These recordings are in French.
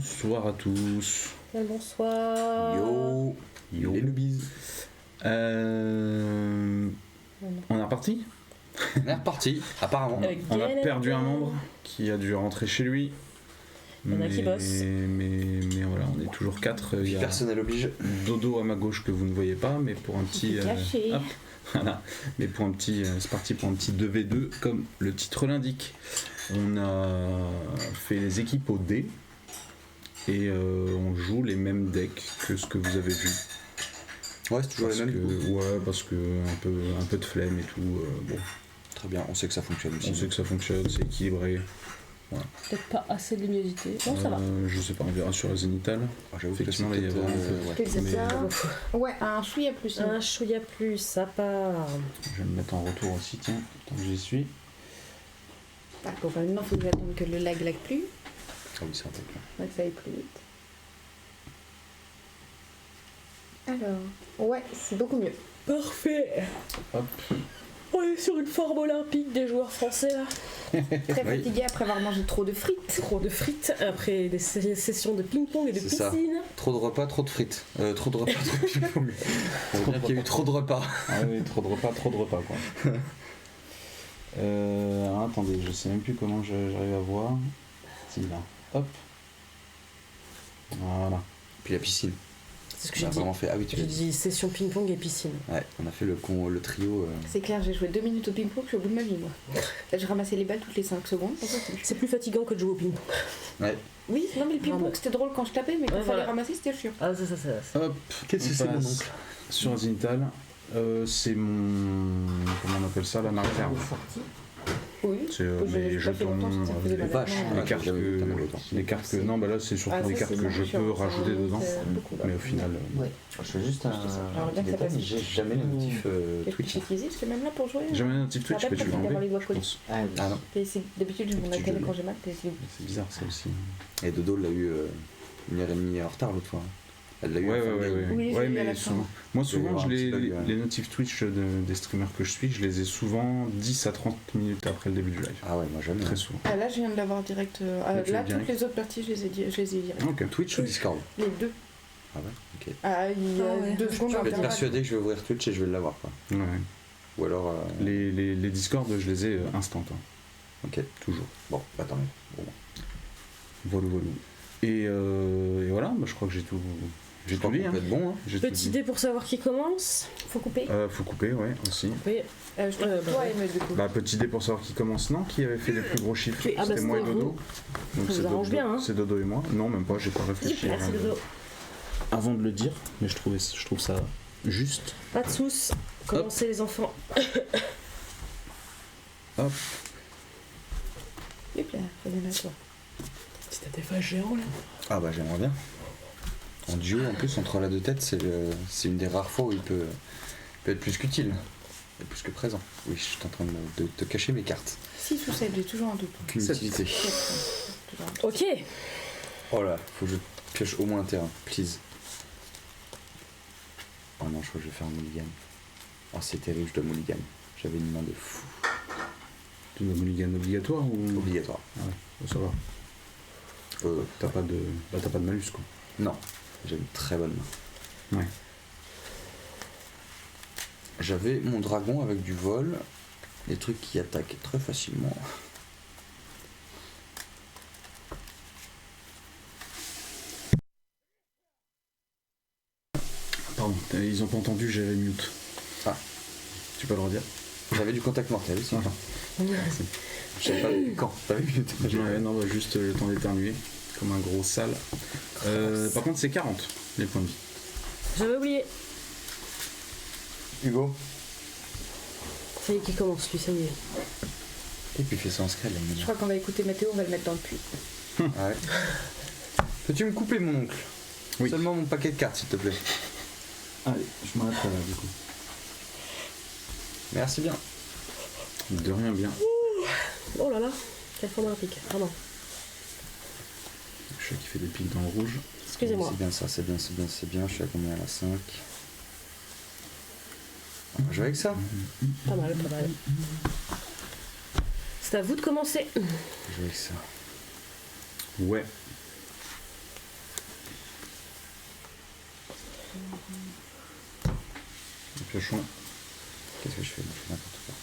Bonsoir à tous. Bonsoir. Yo. Yo. Les newbies. On est reparti. On est reparti, apparemment. Avec On a Gaël perdu un Adrien. membre qui a dû rentrer chez lui. Il y en a qui bossent. Mais voilà, on est toujours 4. Il y a Personnel oblige. Dodo à ma gauche que vous ne voyez pas, mais pour un petit. Caché. Hop, voilà. Mais pour un petit. C'est parti pour un petit 2v2, comme le titre l'indique. On a fait les équipes au dé. Et on joue les mêmes decks que ce que vous avez vu. Ouais, c'est toujours Parce les mêmes. que, ouais, parce que un peu de flemme et tout. Bon, Très bien, on sait que ça fonctionne aussi. on sait que ça fonctionne, c'est équilibré. Peut-être pas assez de luminosité. Non, ça va. Je sais pas, on verra sur la zénitale. Ah, j'avoue que Effectivement, c'est là, il y a peut-être, vraiment ouais. Qu'est-ce que mais- c'est ça Ouais, un chouïa plus. Un chouïa plus, ça part. Je vais me mettre en retour aussi, tiens, tant que j'y suis. Ah, bon, bah, maintenant, il faut que j'attende que le lag plus. Ah oui, c'est un peu clair. Ouais, que ça aille plus vite. Alors, ouais, c'est beaucoup mieux. Parfait. Hop. On est sur une forme olympique des joueurs français là. Très Oui. fatigué après avoir mangé trop de frites. Trop de frites après des sessions de ping-pong et de C'est ça. piscine. Trop de repas, trop de frites. Trop de repas, trop de ping-pong. Ça veut dire qu'il y a eu trop de repas. Ah oui, trop de repas quoi. Alors, attendez, je sais même plus comment j'arrive à voir. Si, là. Hop. Voilà. Puis la piscine. C'est ce que On j'ai a dit. vraiment fait. Ah oui, tu J'ai l'as dit. dit session ping-pong et piscine. Ouais, on a fait le trio. C'est clair, j'ai joué 2 minutes au ping-pong, je suis au bout de ma vie, moi. Là, je ramassais les balles toutes les 5 secondes. C'est plus fatigant que de jouer au ping-pong. Ouais. Oui, non, mais le Non, ping-pong, mais- c'était drôle quand je tapais, mais quand Ouais, il fallait voilà. ramasser, c'était chiant. Ah, ça. Hop. Qu'est-ce que on c'est, mon passe oncle sur la zénitale. C'est mon. Comment on appelle ça, la marque ferme. Oui. C'est J'ai mes pas fait jetons, longtemps, ça faisait les, pas vaches, longtemps, les cartes j'avais vu tellement que, longtemps. les cartes que. Non, bah là c'est surtout Ah, les ça, cartes c'est que je chiant, peux ça rajouter remonte, dedans. beaucoup, là. Mais au final. Ouais. Je fais juste un J'aimerais bien petit que ça détail, passe. j'ai jamais les notifs Et puis Twitch. j'ai utilisé, parce que même là, pour jouer, Jamais un natif Twitch, Ça mais va tu pas l'as d'avoir enlevé, les voix je collées. pense. Ah non, d'habitude, je m'en Petit appelle jeu. quand j'ai mal. C'est bizarre ça aussi. et Dodo l'a eu 1h30 en retard l'autre fois. Elle l'a eu Ouais, en fin de game. Oui, j'ai ouais, eu à la mais fin. souvent. Moi, souvent, avoir un petit bug, les notifs Twitch des streamers que je suis, je les ai souvent 10 à 30 minutes après le début du live. Ah ouais, moi jamais. Très souvent. Ah, là, je viens de l'avoir direct. tu Là, l'as direct. toutes les autres parties, je les ai direct. Ok. Twitch ou Discord? Les deux. Ah ouais, ok. Ah, il y a Ah ouais. 2 secondes Je vais être d'intervalle. persuadé que je vais ouvrir Twitch et je vais l'avoir quoi. Ouais. Ou alors. Les Discord, je les ai instant. Hein. Ok. Toujours. Bon, bah tant mieux. Bon. Voilà. Et voilà, bah, je crois que j'ai tout. J'ai Je crois tout dit. qu'on Hein. peut être bon. Hein. J'ai tout Petite dit. idée pour savoir qui commence. Faut couper. Faut couper, ouais, aussi. Oui. Je trouve bah toi ouais. et me du coup. Bah, petite idée pour savoir qui commence, non? Qui avait fait les plus gros chiffres? Ah, bah, C'était moi et c'était Dodo. vous. Donc Ça vous c'est arrange Dodo, bien, hein. c'est Dodo et moi. Non, même pas, j'ai pas réfléchi Merci avant, Dodo. avant de le dire, mais je trouve ça juste. Pas de soucis. Commencez les enfants. Hop. Hop là, reviens à toi. Si t'as des vaches géants là. Ah bah j'aimerais bien. En duo en plus entre la deux têtes, c'est une des rares fois où il peut être plus qu'utile. Et plus que présent. Oui, je suis en train de te cacher mes cartes. 6 ou 7, j'ai toujours un doute. Aucune Sept. utilité. Ok. Oh là, faut que je pioche au moins un terrain, please. Oh non, je crois que je vais faire un mulligan. Oh c'est terrible, je dois mulligan. J'avais une main de fou. Tu dois mulligan obligatoire ou. Obligatoire. Ah ouais, ça va. T'as pas de malus quoi. Non, j'ai une très bonne main. Ouais. J'avais mon dragon avec du vol, des trucs qui attaquent très facilement. Pardon, ils ont pas entendu, j'avais mute. Ah. Tu peux le redire? J'avais du contact mortel aussi. Voilà. Je savais pas quand. T'avais vu Ouais, non, bah, juste le temps d'éternuer, comme un gros sale. Par contre, c'est 40 les points de vie. J'avais oublié. Hugo. Ça y est, qui commence lui, ça y est. Et puis fais ça en scred là. Je crois qu'on va écouter Mathéo, on va le mettre dans le puits. Ah ouais. Peux-tu me couper mon oncle? Oui. Seulement mon paquet de cartes s'il te plaît. Allez, je m'arrête là du coup. Merci bien. De rien bien. Oh là là. Quelle forme olympique. Pardon. Je sais qu'il fait des pics dans le rouge. Excusez-moi. C'est bien ça, c'est bien. Je suis à combien à la 5? On va jouer avec ça. Pas mal. C'est à vous de commencer. On va jouer avec ça. Ouais. Le piochon. Qu'est-ce que je fais? Je fais n'importe quoi.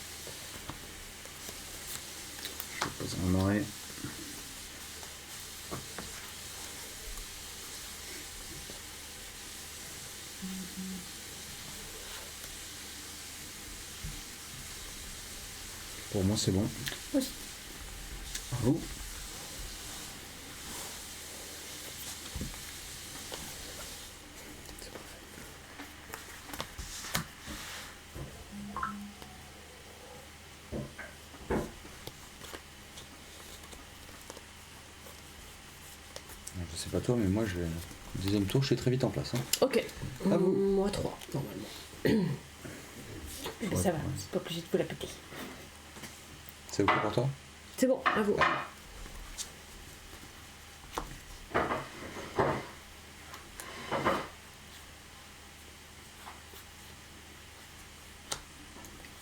Je vais poser un marais. Pour moi, c'est bon. Oui. À vous. Je sais pas toi, mais moi, deuxième tour, je suis très vite en place. Hein. Ok. À vous. Moi 3, normalement. Mais ça va, c'est pas obligé de vous la péter. C'est ok pour toi? C'est bon, à vous.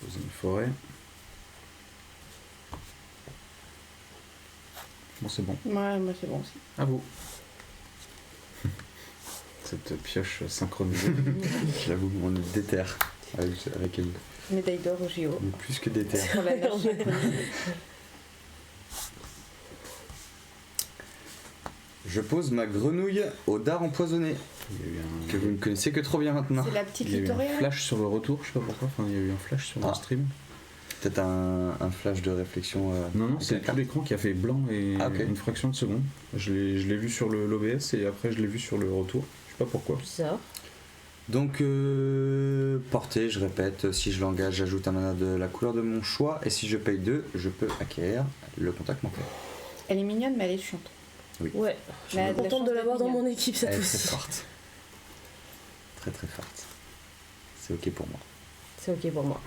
Poser une forêt. Bon, c'est bon. Ouais, moi c'est bon aussi. À vous. Cette pioche synchronisée. J'avoue, on est déter avec elle. Médaille d'or au JO. On est plus que déter. Sur la nage. Je pose ma grenouille au dard empoisonné, Il y a eu un, que vous ne connaissez que trop bien maintenant. C'est la petite il y a eu un littorale. flash sur le retour, je sais pas pourquoi. Enfin, il y a eu un flash sur le Ah. stream. Peut-être un flash de réflexion. Non, avec c'est la tout carte. l'écran qui a fait blanc et Ah, ok. une fraction de seconde. Je l'ai vu sur l'OBS et après je l'ai vu sur le retour. Je sais pas pourquoi. Bizarre. Donc, portée, je répète, si je l'engage, j'ajoute un mana de la couleur de mon choix, et si je paye 2, je peux acquérir le contact manqué. Elle est mignonne, mais elle est chiante. Ouais. Je Mais suis elle a de la contente chance de l'avoir d'être dans mon mignonne. équipe Elle cette est très fois-ci. forte. Très très forte. C'est ok pour moi. C'est ok pour moi.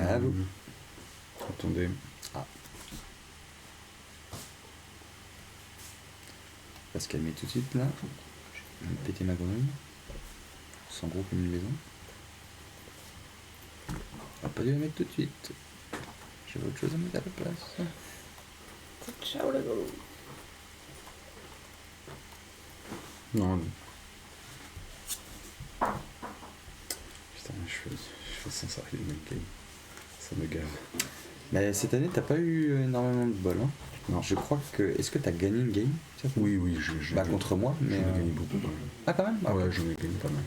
À vous. Attendez. Parce qu'elle met tout de suite là. Je vais me péter ma grenouille. Sans gros comme une maison. On va pas dû la mettre tout de suite. J'avais autre chose à mettre à la place. Ciao le gros. Non. Putain, je fais sans ça, les mecs. Ça me gave. Mais cette année, t'as pas eu énormément de bol. Hein. Non. Je crois que. Est-ce que t'as gagné une game? Oui, je Bah, contre moi, J'en mais. ai gagné beaucoup. Quand même. Ah, quand même? Ah ouais, j'en ai gagné pas mal.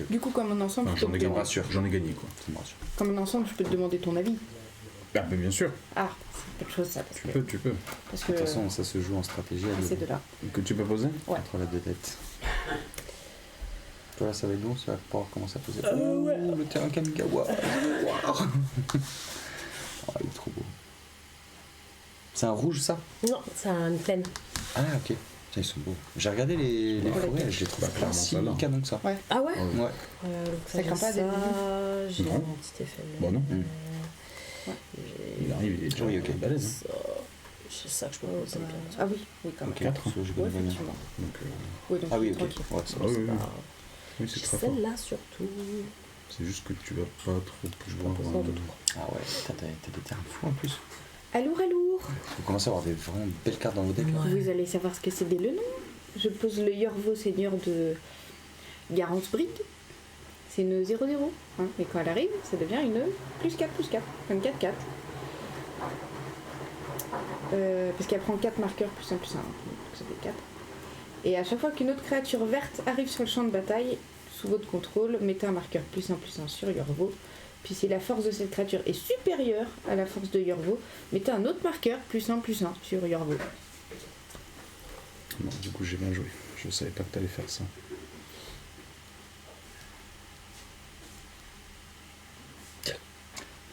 Du coup, comme un ensemble, Enfin, je peux j'en ai te gagné. demander- J'en ai gagné quoi. Ça me rassure. comme un ensemble, je peux te demander ton avis. Ah, mais bien sûr. Ah, c'est quelque chose ça. Parce que, Tu peux. parce que De toute façon, ça se joue en stratégie à c'est deux. de là. Que tu peux poser Ouais. Entre la deux têtes. Toi là, ça va être bon, ça va pouvoir commencer à poser. Ouais. Oh, le terrain Kamigawa. Oh, il est trop beau. C'est un rouge ça? Non, c'est une plaine. Ah, ok. Tiens, ils sont beaux. J'ai regardé les Ouais, forêts, les je les trouve Bah, pas clairement, si pas là. canons que ça. Ouais. Ah ouais Ouais. Ouais. Donc Ça craint pas j'ai d'être ça, j'ai Non. un petit effet. Bah non. J'ai Il arrive, il est déjà Oui, ok. balèze. ça. J'ai ça que je peux poser bien. Ah oui, oui, quand même. Ok, Quatre. parce que je Ouais, connais pas bien. effectivement. Donc, Oui, donc Ah oui, ok. tranquille. Ouais, c'est Ah oui, C'est oui. pas- oui, c'est J'ai très fort. celle-là surtout. C'est juste que tu vas pas trop pouvoir. Pas de trop. Ah ouais, putain, t'as des terrains fous en plus. Alour, alour. Vous commencez à avoir des vraiment belles cartes dans vos decks. là. Ouais. Vous allez savoir ce que c'est dès le nom. Je pose le Yorvo Seigneur de Garance Bride. C'est une 0-0. Hein. Et quand elle arrive, ça devient une +4/+4. Comme 4-4. Parce qu'elle prend 4 marqueurs +1/+1. Donc ça fait 4. Et à chaque fois qu'une autre créature verte arrive sur le champ de bataille, sous votre contrôle, mettez un marqueur +1/+1 sur Yorvo. Puis si la force de cette créature est supérieure à la force de Yorvo, mettez un autre marqueur +1/+1 sur Yorvo. Bon, du coup, j'ai bien joué. Je savais pas que t'allais faire ça.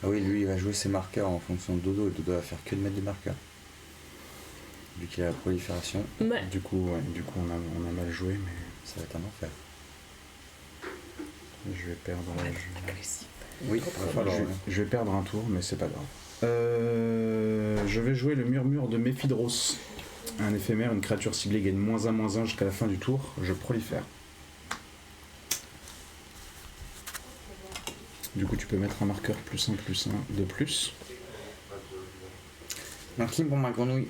Ah oui, lui, il va jouer ses marqueurs en fonction de Dodo, et Dodo va faire que de mettre des marqueurs. Vu qu'il a la prolifération, Ouais. Du coup, on a mal joué, mais ça va être un enfer. je vais perdre. Oui, il va falloir. Je vais perdre un tour, mais c'est pas grave. Je vais jouer le murmure de Méphidros. Un éphémère, une créature ciblée gagne -1/-1 jusqu'à la fin du tour. Je prolifère. Du coup, tu peux mettre un marqueur +1/+1 de plus. Merci pour ma grenouille.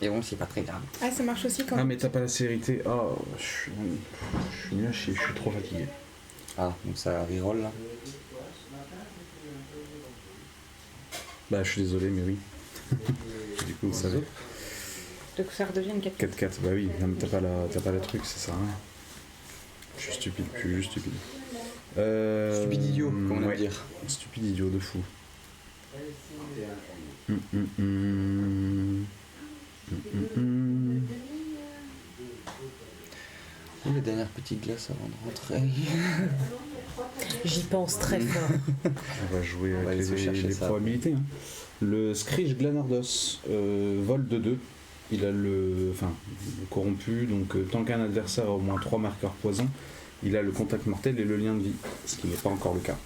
Et bon, c'est pas très grave. Ah, ça marche aussi quand Ah, mais t'as pas la célérité. Oh, je suis nul à chier, je suis trop fatigué. Ah, donc ça reroll là. Bah, je suis désolé, mais oui. Du coup, vous savez. Donc ça redevient une 4. 4-4, bah oui, non, mais t'as pas la truc, c'est ça. Hein. Je suis stupide, je suis juste stupide. Stupide idiot, comme on aime ouais. dire. Stupide idiot de fou. Et la dernière petite glace avant de rentrer. J'y pense très fort. On va jouer On va avec aller se chercher les ça. probabilités. Hein. Le Screech Glanardos vole de 2. Il a le corrompu, donc tant qu'un adversaire a au moins 3 marqueurs poison, il a le contact mortel et le lien de vie, ce qui n'est pas encore le cas.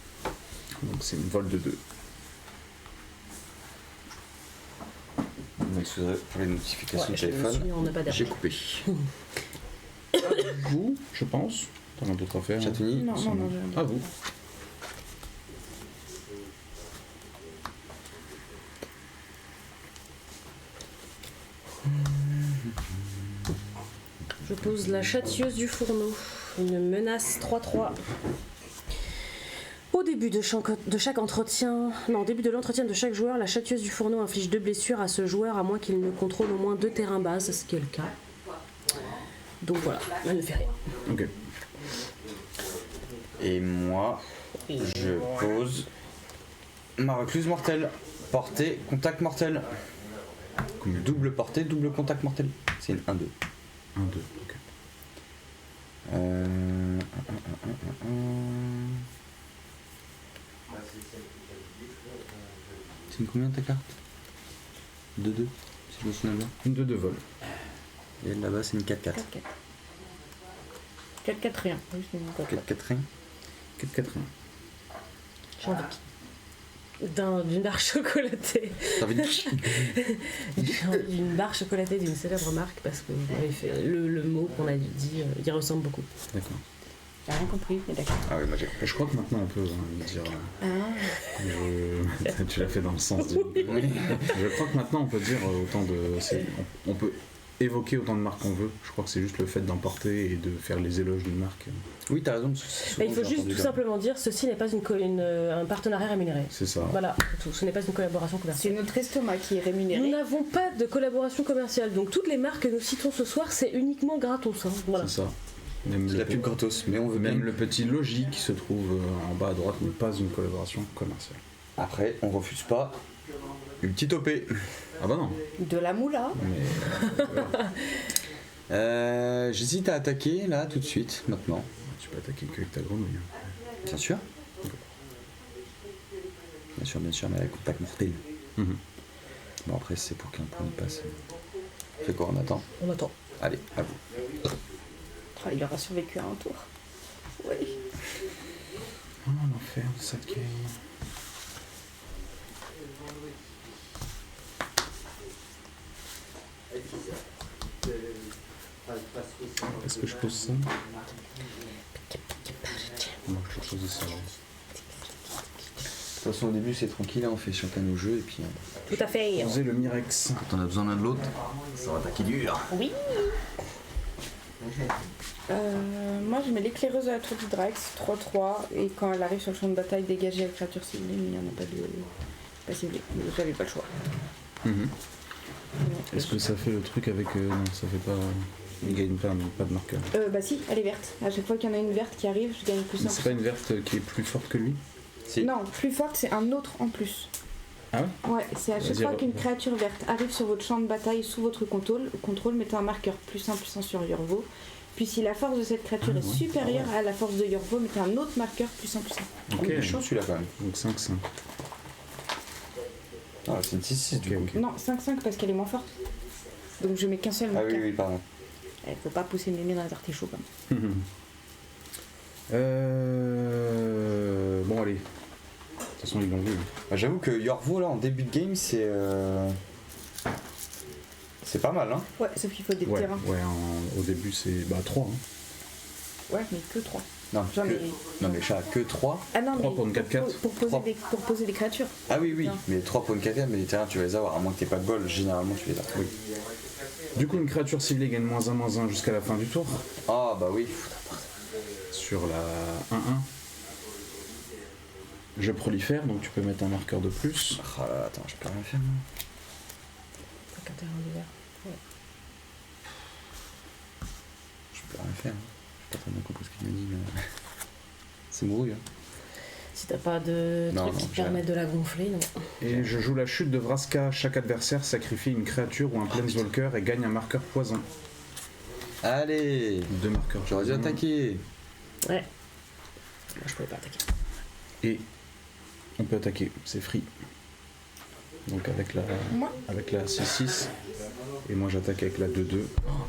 Donc c'est une vol de 2. Excusez pour les notifications Ouais, de je me téléphone. suis, on n'a pas J'ai d'air. coupé. Vous, je pense. T'en as d'autres à faire. Hein. Chatouny. Non, non, non. À vous. Je pose la châtieuse du fourneau. Une menace 3-3. Au début de chaque entretien, non, au début de l'entretien de chaque joueur, la châtieuse du fourneau inflige 2 blessures à ce joueur à moins qu'il ne contrôle au moins 2 terrains bases, ce qui est le cas. Donc voilà, elle ne fait rien. Ok. Et moi, je pose ma recluse mortelle. Portée, contact mortel. Double portée, double contact mortel. C'est une 1-2. 1, 2, ok. C'est une combien ta carte 2-2, si je me souviens bien. Une 2 de vol. Et là-bas, c'est une 4-4. 4-4 rien. Oui, c'est une 4-4. 4-4 rien. 4, 4, 1. J'ai envie d'une barre chocolatée. T'as envie de... J'ai envie d'une barre chocolatée d'une célèbre marque parce que vous m'avez fait le mot qu'on a dit, il ressemble beaucoup. D'accord. J'ai rien compris, mais d'accord. Ah oui, moi j'ai compris. Je crois que maintenant on peut dire. Tu l'as fait dans le sens du. Je crois que maintenant on peut dire autant de. On peut évoquer autant de marques qu'on veut. Je crois que c'est juste le fait d'emporter et de faire les éloges d'une marque. Oui, t'as raison. Il faut juste tout simplement dire ceci n'est pas un partenariat rémunéré. C'est ça. Voilà, tout. Ce n'est pas une collaboration commerciale. C'est notre estomac qui est Nous rémunéré. n'avons pas de collaboration commerciale, donc toutes les marques que nous citons ce soir, c'est uniquement gratos. Hein. Voilà. C'est ça. Même C'est la pub gratos, mais on veut même bien. le petit logis qui se trouve en bas à droite n'est pas une collaboration commerciale. Après, on refuse pas une petite OP. Ah bah non. De la moula. Mais J'hésite à attaquer là tout de suite, maintenant. tu peux attaquer que avec ta grenouille. Bien sûr. Bien sûr, mais avec contact mortel. Mhm. Bon, après, c'est pour qu'un point y passe. Fait quoi, on attend. On attend. Allez, à vous. Oh, il aura survécu à un tour. Oui. Oh l'enfer de cette game. Est-ce que je pose ça? Non, je pose ça. De toute façon, au début, c'est tranquille, hein, on fait chacun nos jeux, et puis Tout à fait. Poser le Mirex. quand on a besoin l'un de l'autre, ça va attaquer dur. Oui. Moi je mets l'éclaireuse à la tour d'Hydrax, 3-3, et quand elle arrive sur le champ de bataille, dégager la créature ciblée, mais il n'y en a pas de. Pas ciblée, vous n'avez pas le choix. Mhm. Est-ce que ça fait le truc avec. Non, ça fait pas. Il gagne pas de marqueur. Bah si, elle est verte. À chaque fois qu'il y en a une verte qui arrive, je gagne plus Mais 1. c'est pas une verte qui est plus forte que lui? Si. Non, plus forte, c'est un autre en plus. Ah ouais? Ouais, c'est à chaque Vas-y, fois qu'une créature verte arrive sur votre champ de bataille sous votre contrôle, mettez un marqueur +1 sur Yorvo. Puis si la force de cette créature est supérieure à la force de Yorvo, mettez un autre marqueur +1. Ok. Il est chaud celui-là quand même. Donc 5-5. Ah, c'est une 6-6 du coup. Ok. Non, 5-5 parce qu'elle est moins forte. Donc je mets qu'un seul Ah marqueur. oui, pardon. Faut pas pousser mes mains dans les artichauts comme ça. Bon allez. De toute façon ils l'ont vu. Bah, j'avoue que Yorvo là en début de game c'est pas mal hein. Ouais, sauf qu'il faut des Ouais, terrains. au début c'est 3. Hein. Ouais, mais que 3. Non, J'en ai- non mais chat que 3. Ah non, 3 mais pour une 4-4. pour poser, Trois. pour poser des créatures. Ah oui Non. mais 3 pour une 4 mais les terrains tu vas les avoir, à moins que t'aies pas de bol, généralement tu les as. Oui. Du coup, une créature ciblée gagne -1/-1 jusqu'à la fin du tour. Ah bah oui. Sur la 1-1. Je prolifère, donc tu peux mettre un marqueur de plus. Ah là, attends, je peux rien faire. moi. T'as qu'un terrain d'hiver. Je peux rien faire. J'ai pas très bien compris ce qu'il m'a dit, mais. C'est mouru, hein. Si t'as pas de Non, trucs non, qui te j'ai permettent de la gonfler, non. Et je joue la chute de Vraska. Chaque adversaire sacrifie une créature ou un planeswalker et gagne un marqueur poison. Allez. 2 marqueurs. J'aurais dû poison. attaquer. Ouais. Moi, je pouvais pas attaquer. Et on peut attaquer, c'est free. Donc avec la 6-6. Et moi j'attaque avec la 2-2.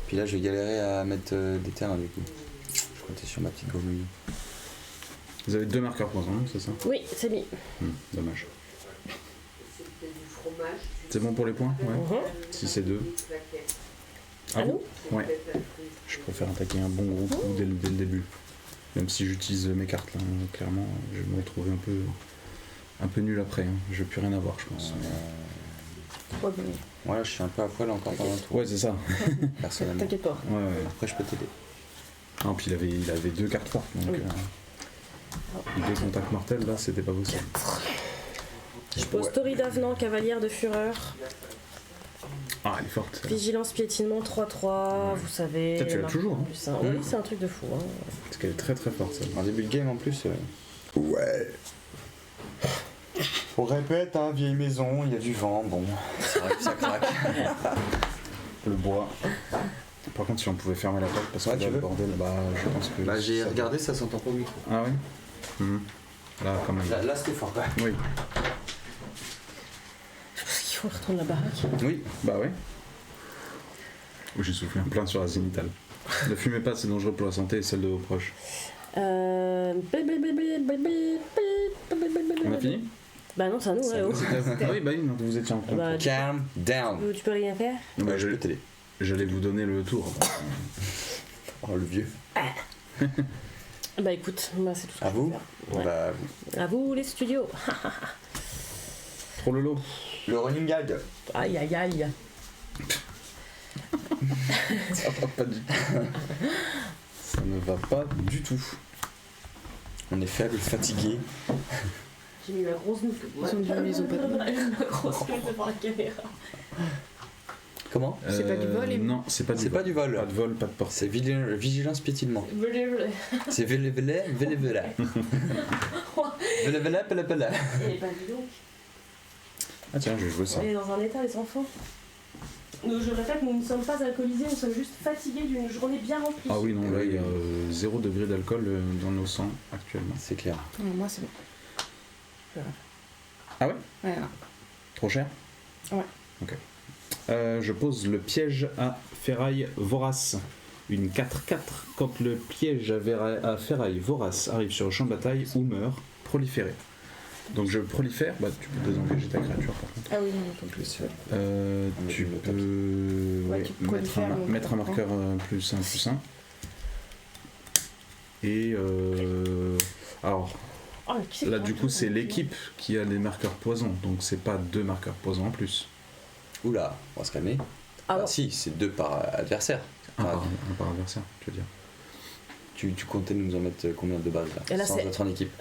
Puis là, je vais galérer à mettre des terrains du coup. Je comptais sur ma petite grenouille. Vous avez 2 marqueurs poison, c'est ça? Oui, c'est mis. Dommage. C'est bon pour les points? Ouais. Si c'est 2. À nous? Ouais. Je préfère attaquer un bon gros coup dès le début. Même si j'utilise mes cartes là, clairement, je vais me retrouver un peu nul après. Hein. Je vais plus rien avoir, je pense. Ouais, je suis un peu à poil encore pendant le tour. Ouais, c'est ça. Personnellement. T'inquiète pas. Ouais. Après, je peux t'aider. Non, puis il avait 2 cartes fortes, donc Oui. 2 contacts mortels là, c'était pas possible. Je pose Tori d'Avenant, cavalière de fureur. Ah, elle est forte. celle-là. Vigilance, piétinement, 3-3, vous savez. Ça, tu l'as marque toujours, hein. plus un. Oui, c'est un truc de fou. Hein. Parce qu'elle est très très forte celle-là. En début de game en plus. Ouais. On répète, hein, vieille maison, il y a du vent, bon. C'est vrai que ça craque. Le bois. Par contre, si on pouvait fermer la porte parce que Ouais, là, tu le veux bordel, bah je pense que. Bah, j'ai ça- regardé, ça s'entend pas au micro. Ah oui. Là, quand même. Là c'était fort, quoi. Oui. Je pense qu'il faut retourner la baraque. Oui. Bah ouais. J'ai soufflé un plein sur la zénitale. Ne fumez pas, c'est dangereux pour la santé et celle de vos proches. On On a fini? Bah non, c'est à nous, ouais. Oh. Ah oui, bah oui, non, vous étiez en compte. Bah, Calm down. tu peux rien faire? Bah, Ouais, je peux t'aider. J'allais vous donner le tour. Oh, le vieux. Bah écoute, bah, c'est tout ce que À je peux vous faire. Ouais. Bah, À vous les studios. Trop lolo. le running gag. Aïe aïe aïe. Ça va pas du tout. Ça ne va pas du tout. On est faible, fatigué. J'ai mis ma grosse nuque. Ils sont durs, ils ont pas de vol. Ma grosse nuque devant la caméra. Comment C'est pas du vol, et- Non, c'est pas du C'est vol. pas du vol. Pas de vol, pas de porte. C'est vigilance piétinement. C'est vélé, vélé. Elle est pas du donc. Ah tiens, je vais jouer ça. Elle est dans un état, les enfants. Nous, je répète, nous ne sommes pas alcoolisés, nous sommes juste fatigués d'une journée bien remplie. Ah oui, non, là il y a 0 degré d'alcool dans nos sangs actuellement. C'est clair. Moi, c'est bon. Ah ouais? Ouais, ouais. Trop cher? Ouais. Ok. Je pose le piège à ferraille vorace. Une 4-4. Quand le piège à ferraille vorace arrive sur le champ de bataille ou meurt, proliférer. Donc je prolifère, bah tu peux désengager ta créature par contre. Ah oui, non, en plus. Tu le peux Ouais, ouais, tu prolifères, donc, mettre un marqueur +1/+1. Et alors Oh, mais qui c'est là qui du prend coup tout c'est ça l'équipe qui a des marqueurs poison, donc c'est pas 2 marqueurs poison en plus. Oula, on va se calmer. Ah Ah bon. si, c'est 2 par adversaire. Un Ah, par adversaire, tu veux dire. tu comptais nous en mettre combien de base là, Et là, sans c'est- être en équipe.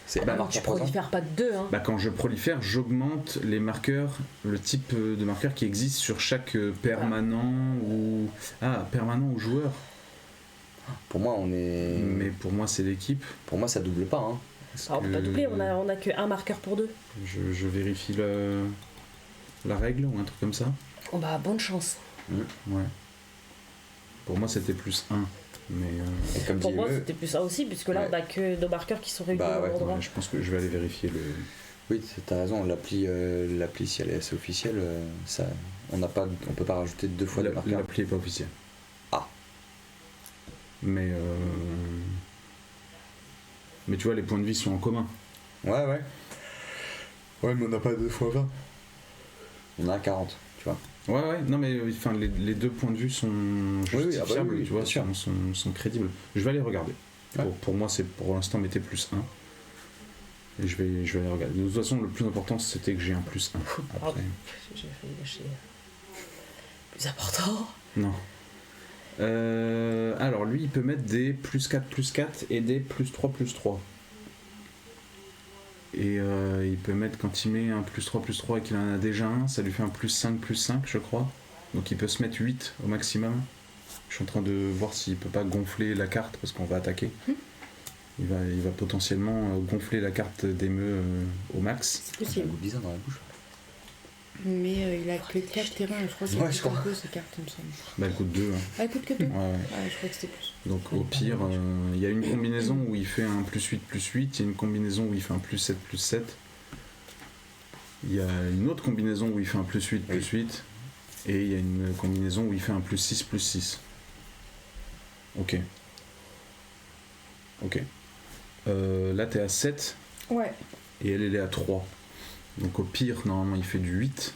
C'est Bah, un tu marqueur poison. prolifères pas de 2, hein. Bah, quand je prolifère, j'augmente les marqueurs, le type de marqueur qui existe sur chaque permanent ou permanent ou joueur. Pour moi, on est. Mais pour moi, c'est l'équipe. Pour moi, ça double pas. Hein. Parce Alors, on peut que pas doubler, on a que un marqueur pour 2. je vérifie la règle ou un truc comme ça. Oh bah, bonne chance. Ouais. Pour moi, c'était +1. Mais Et comme Pour dit moi, Eme, c'était plus ça aussi, puisque là, Ouais. on a que nos marqueurs qui sont réunis Bah au ouais, bon endroit. je pense que je vais aller vérifier le. oui, t'as raison. L'appli, si elle est assez officielle, ça, on peut pas rajouter 2 fois les marqueurs. L'appli n'est pas officielle. Ah. Mais tu vois, les points de vie sont en commun. Ouais, ouais. Ouais, mais on n'a pas 2 fois 20. On a 40, tu vois. Ouais, non mais enfin les 2 points de vue sont justifiables, oui, tu vois, bien sûr. sont crédibles. Je vais aller regarder. Ouais. Pour moi, c'est pour l'instant mettez +1. Et je vais aller regarder. De toute façon, le plus important c'était que j'ai un +1. Après. J'ai failli lâcher. plus important. Non. Alors lui il peut mettre des +4/+4 et des +3/+3. Et il peut mettre, quand il met un +3/+3 et qu'il en a déjà un, ça lui fait un +5/+5 je crois. Donc il peut se mettre 8 au maximum. Je suis en train de voir s'il peut pas gonfler la carte parce qu'on va attaquer. Il va potentiellement gonfler la carte d'émeu au max. C'est Il y a un possible. goût bizarre dans la bouche. Mais il a que 4 terrains, je crois qu'il Ouais, coûte je crois. un peu ces cartes, il me semble. Bah elle coûte 2. Hein. Ah, il coûte que 2 Ouais, ouais. Ah, je crois que c'était plus. Donc au pire, il y a une combinaison où il fait un +8/+8, il y a une combinaison où il fait un +7/+7. Il y a une autre combinaison où il fait un +8/+8. Et il y a une combinaison où il fait un +6/+6. Ok. Ok. Là t'es à 7 Ouais. et elle est à 3. Donc au pire, normalement il fait du 8.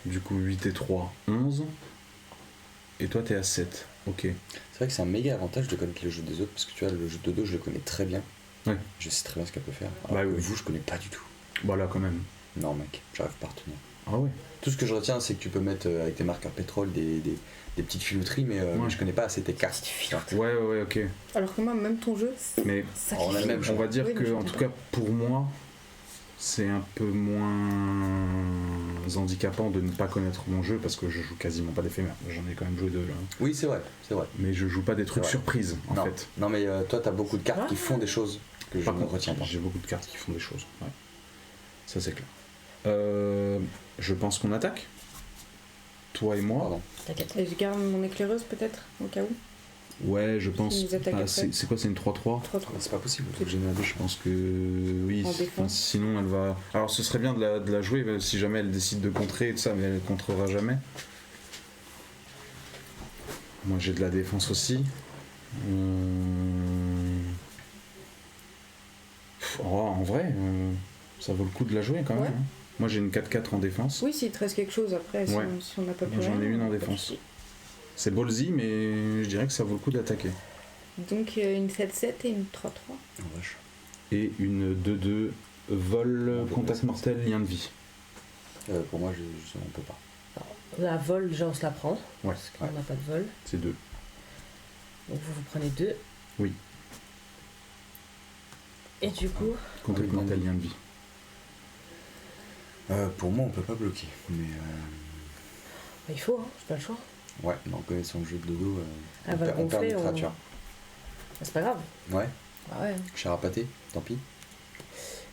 Du coup 8 et 3, 11. Et toi t'es à 7. Ok. C'est vrai que c'est un méga avantage de connaître le jeu des autres, parce que tu vois, le jeu de dos, je le connais très bien. Ouais. Je sais très bien ce qu'elle peut faire. Bah Alors que oui. vous, je connais pas du tout. Voilà quand même. Non, mec, j'arrive pas à retenir. Ah ouais. Tout ce que je retiens, c'est que tu peux mettre avec tes marqueurs pétrole des petites filouteries, mais Ouais. je connais pas assez tes cartes. Ouais, ok. Alors que moi, même ton jeu, Mais On a le même on va dire Oui, mais que, je en sais tout pas. cas, pour moi, c'est un peu moins handicapant de ne pas connaître mon jeu parce que je joue quasiment pas d'éphémères. J'en ai quand même joué 2 là. Oui, c'est vrai, c'est vrai. Mais je joue pas des trucs C'est vrai. surprises en non. fait. Non, mais toi, t'as beaucoup de cartes qui font des choses que je Par ne contre, retiens pas. j'ai beaucoup de cartes qui font des choses. Ouais. Ça c'est clair. Je pense qu'on attaque. Toi et moi. Pardon. T'inquiète. Et je garde mon éclaireuse peut-être, au cas où. Ouais, je pense. Ils nous attaquent Ah, après. c'est quoi, c'est une 3-3 3-3. C'est pas possible. Je pense que oui. En défense. Sinon, elle va. Alors, ce serait bien de la jouer si jamais elle décide de contrer et tout ça, mais elle contrera jamais. Moi, j'ai de la défense aussi. Oh, en vrai, ça vaut le coup de la jouer quand même. Ouais. Hein. Moi, j'ai une 4-4 en défense. Oui, s'il te reste quelque chose après, si, Ouais. si on n'a pas plus Moi, j'en ai rien, une en pas de défense. souci. C'est ballsy, mais je dirais que ça vaut le coup d'attaquer. Donc une 7-7 et une 3-3. Oh, vache. Et une 2-2 vol, contact mortel, lien de vie. Pour moi, on peut pas. La vol, déjà, on se la prend. Ouais, Parce qu'on n'a pas de vol. c'est 2. Donc vous prenez 2. Oui. Et du coup, Contact Oui, mortel, lien lien de vie. Pour moi, on peut pas bloquer. Mais bah, il faut, hein, c'est pas le choix. ouais, mais en connaissant le jeu de dodo, Elle va on gonfler, permettra, on- tu vois. Bah, c'est pas grave. Ouais, Ah ouais. cher à pâté, tant pis.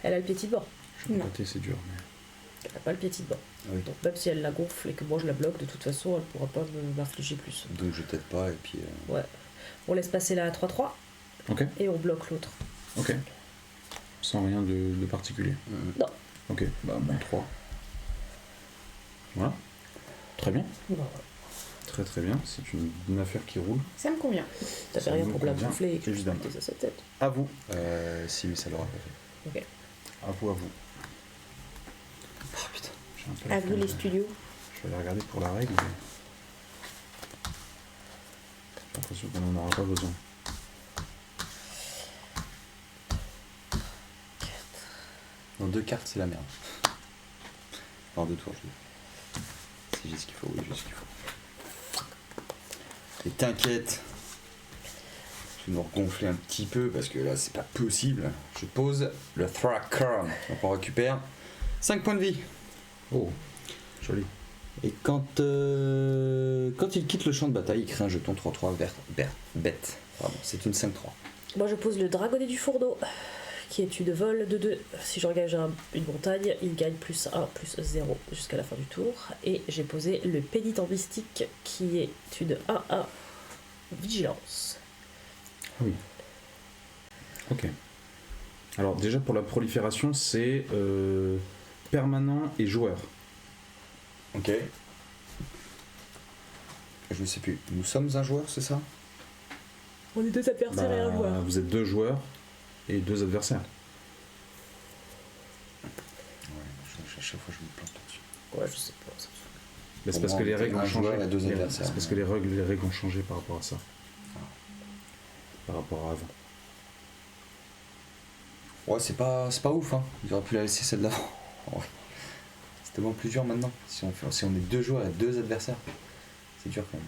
Elle a le pied de bord. Je vais Non. pâter, c'est dur. Mais... Elle n'a pas le pied de bord. Ah oui. Donc même si elle la gonfle et que moi je la bloque, de toute façon, elle pourra pas m'infliger plus. Donc je t'aide pas, et puis. Ouais. On laisse passer la 3-3 Ok, et on bloque l'autre. ok. Sans rien de particulier. Non. Ok, bah bon 3. Voilà. Très bien. Bon, Très très bien. C'est une affaire qui roule. Ça me convient. t'avais Ça rien nous pour la convient, gonfler et que évidemment. je sa tête. À vous. Si, mais ça l'aura pas fait. Ok. À vous, à vous. Oh putain. J'ai un peu la À vous flemme. les studios. Je vais aller regarder pour la règle. Mais... j'ai l'impression qu'on n'en aura pas besoin. Dans 2 cartes, c'est la merde. Alors 2 tours, je dis. Si j'ai ce qu'il faut, oui, j'ai ce qu'il faut. Et t'inquiète. Je vais nous regonfler un petit peu parce que là, c'est pas possible. Je pose le Thracker. Donc on récupère 5 points de vie. Oh, joli. Et quand il quitte le champ de bataille, il crée un jeton 3-3 bête. Pardon, c'est une 5-3. Moi je pose le dragonnet du fourneau, qui est une vol de 2. Si je engage une montagne, il gagne plus 1, plus 0 jusqu'à la fin du tour. Et j'ai posé le pénitent mystique, qui est une 1-1 vigilance. Oui. Ok. Alors déjà pour la prolifération, c'est permanent et joueur. Ok. Je ne sais plus. Nous sommes un joueur, c'est ça? On est 2 adversaires et un Bah, joueur. vous êtes 2 joueurs et 2 adversaires. Ouais, à chaque fois je me plante là-dessus. Ouais, je sais pas. Ça... Mais c'est Pour parce moi, que les on règles était ont un changé. joueur et 2 adversaires. C'est parce que les règles ont changé par rapport à ça. Par rapport à avant. Ouais, c'est pas ouf, hein. Ils auraient pu la laisser celle d'avant. Ouais. C'est tellement plus dur maintenant. Si on est 2 joueurs et 2 adversaires. C'est dur quand même.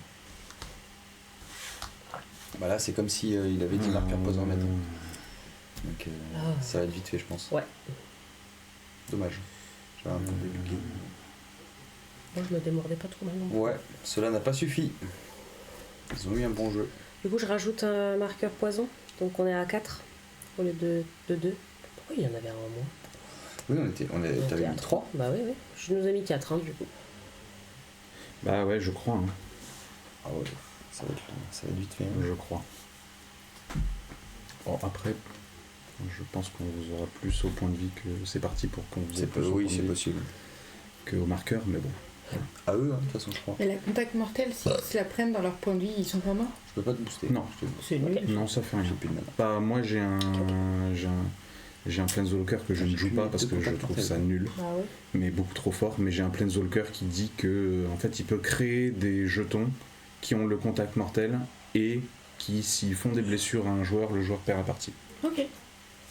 Bah là, c'est comme si il avait 10 marqueurs poison à mettre. Donc ça va être vite fait, je pense. Ouais. Dommage. J'avais un peu débloqué. Moi, je me démordais pas trop mal. Non. Ouais, cela n'a pas suffi. Ils ont eu un bon jeu. Du coup, je rajoute un marqueur poison. Donc, on est à 4 au lieu de 2. Pourquoi il y en avait un en moins? Oui, t'avais mis 3. Bah oui. Je nous ai mis 4, hein, du coup. Bah ouais, je crois. Hein. Ah ouais, ça va être vite fait. Hein. Je crois. Bon, après, je pense qu'on vous aura plus au point de vie que c'est parti pour qu'on vous ait plus au Oui, point de c'est vie possible. qu'au marqueur, mais bon. À eux, hein, de toute façon, je crois. Mais la contact mortelle, s'ils se la prennent dans leur point de vie, ils sont pas morts. Je peux pas te booster. Non. Je te booste. C'est nul. Non, ça fait J'ai rien. plus de mana. Bah, moi, j'ai un Planeswalker que je ne J'ai joue plus pas parce de que je contact trouve mortel. ça nul, Bah ouais. mais beaucoup trop fort. Mais j'ai un Planeswalker qui dit que, en fait, il peut créer des jetons qui ont le contact mortel et qui, s'ils font des blessures à un joueur, le joueur perd la partie. Ok.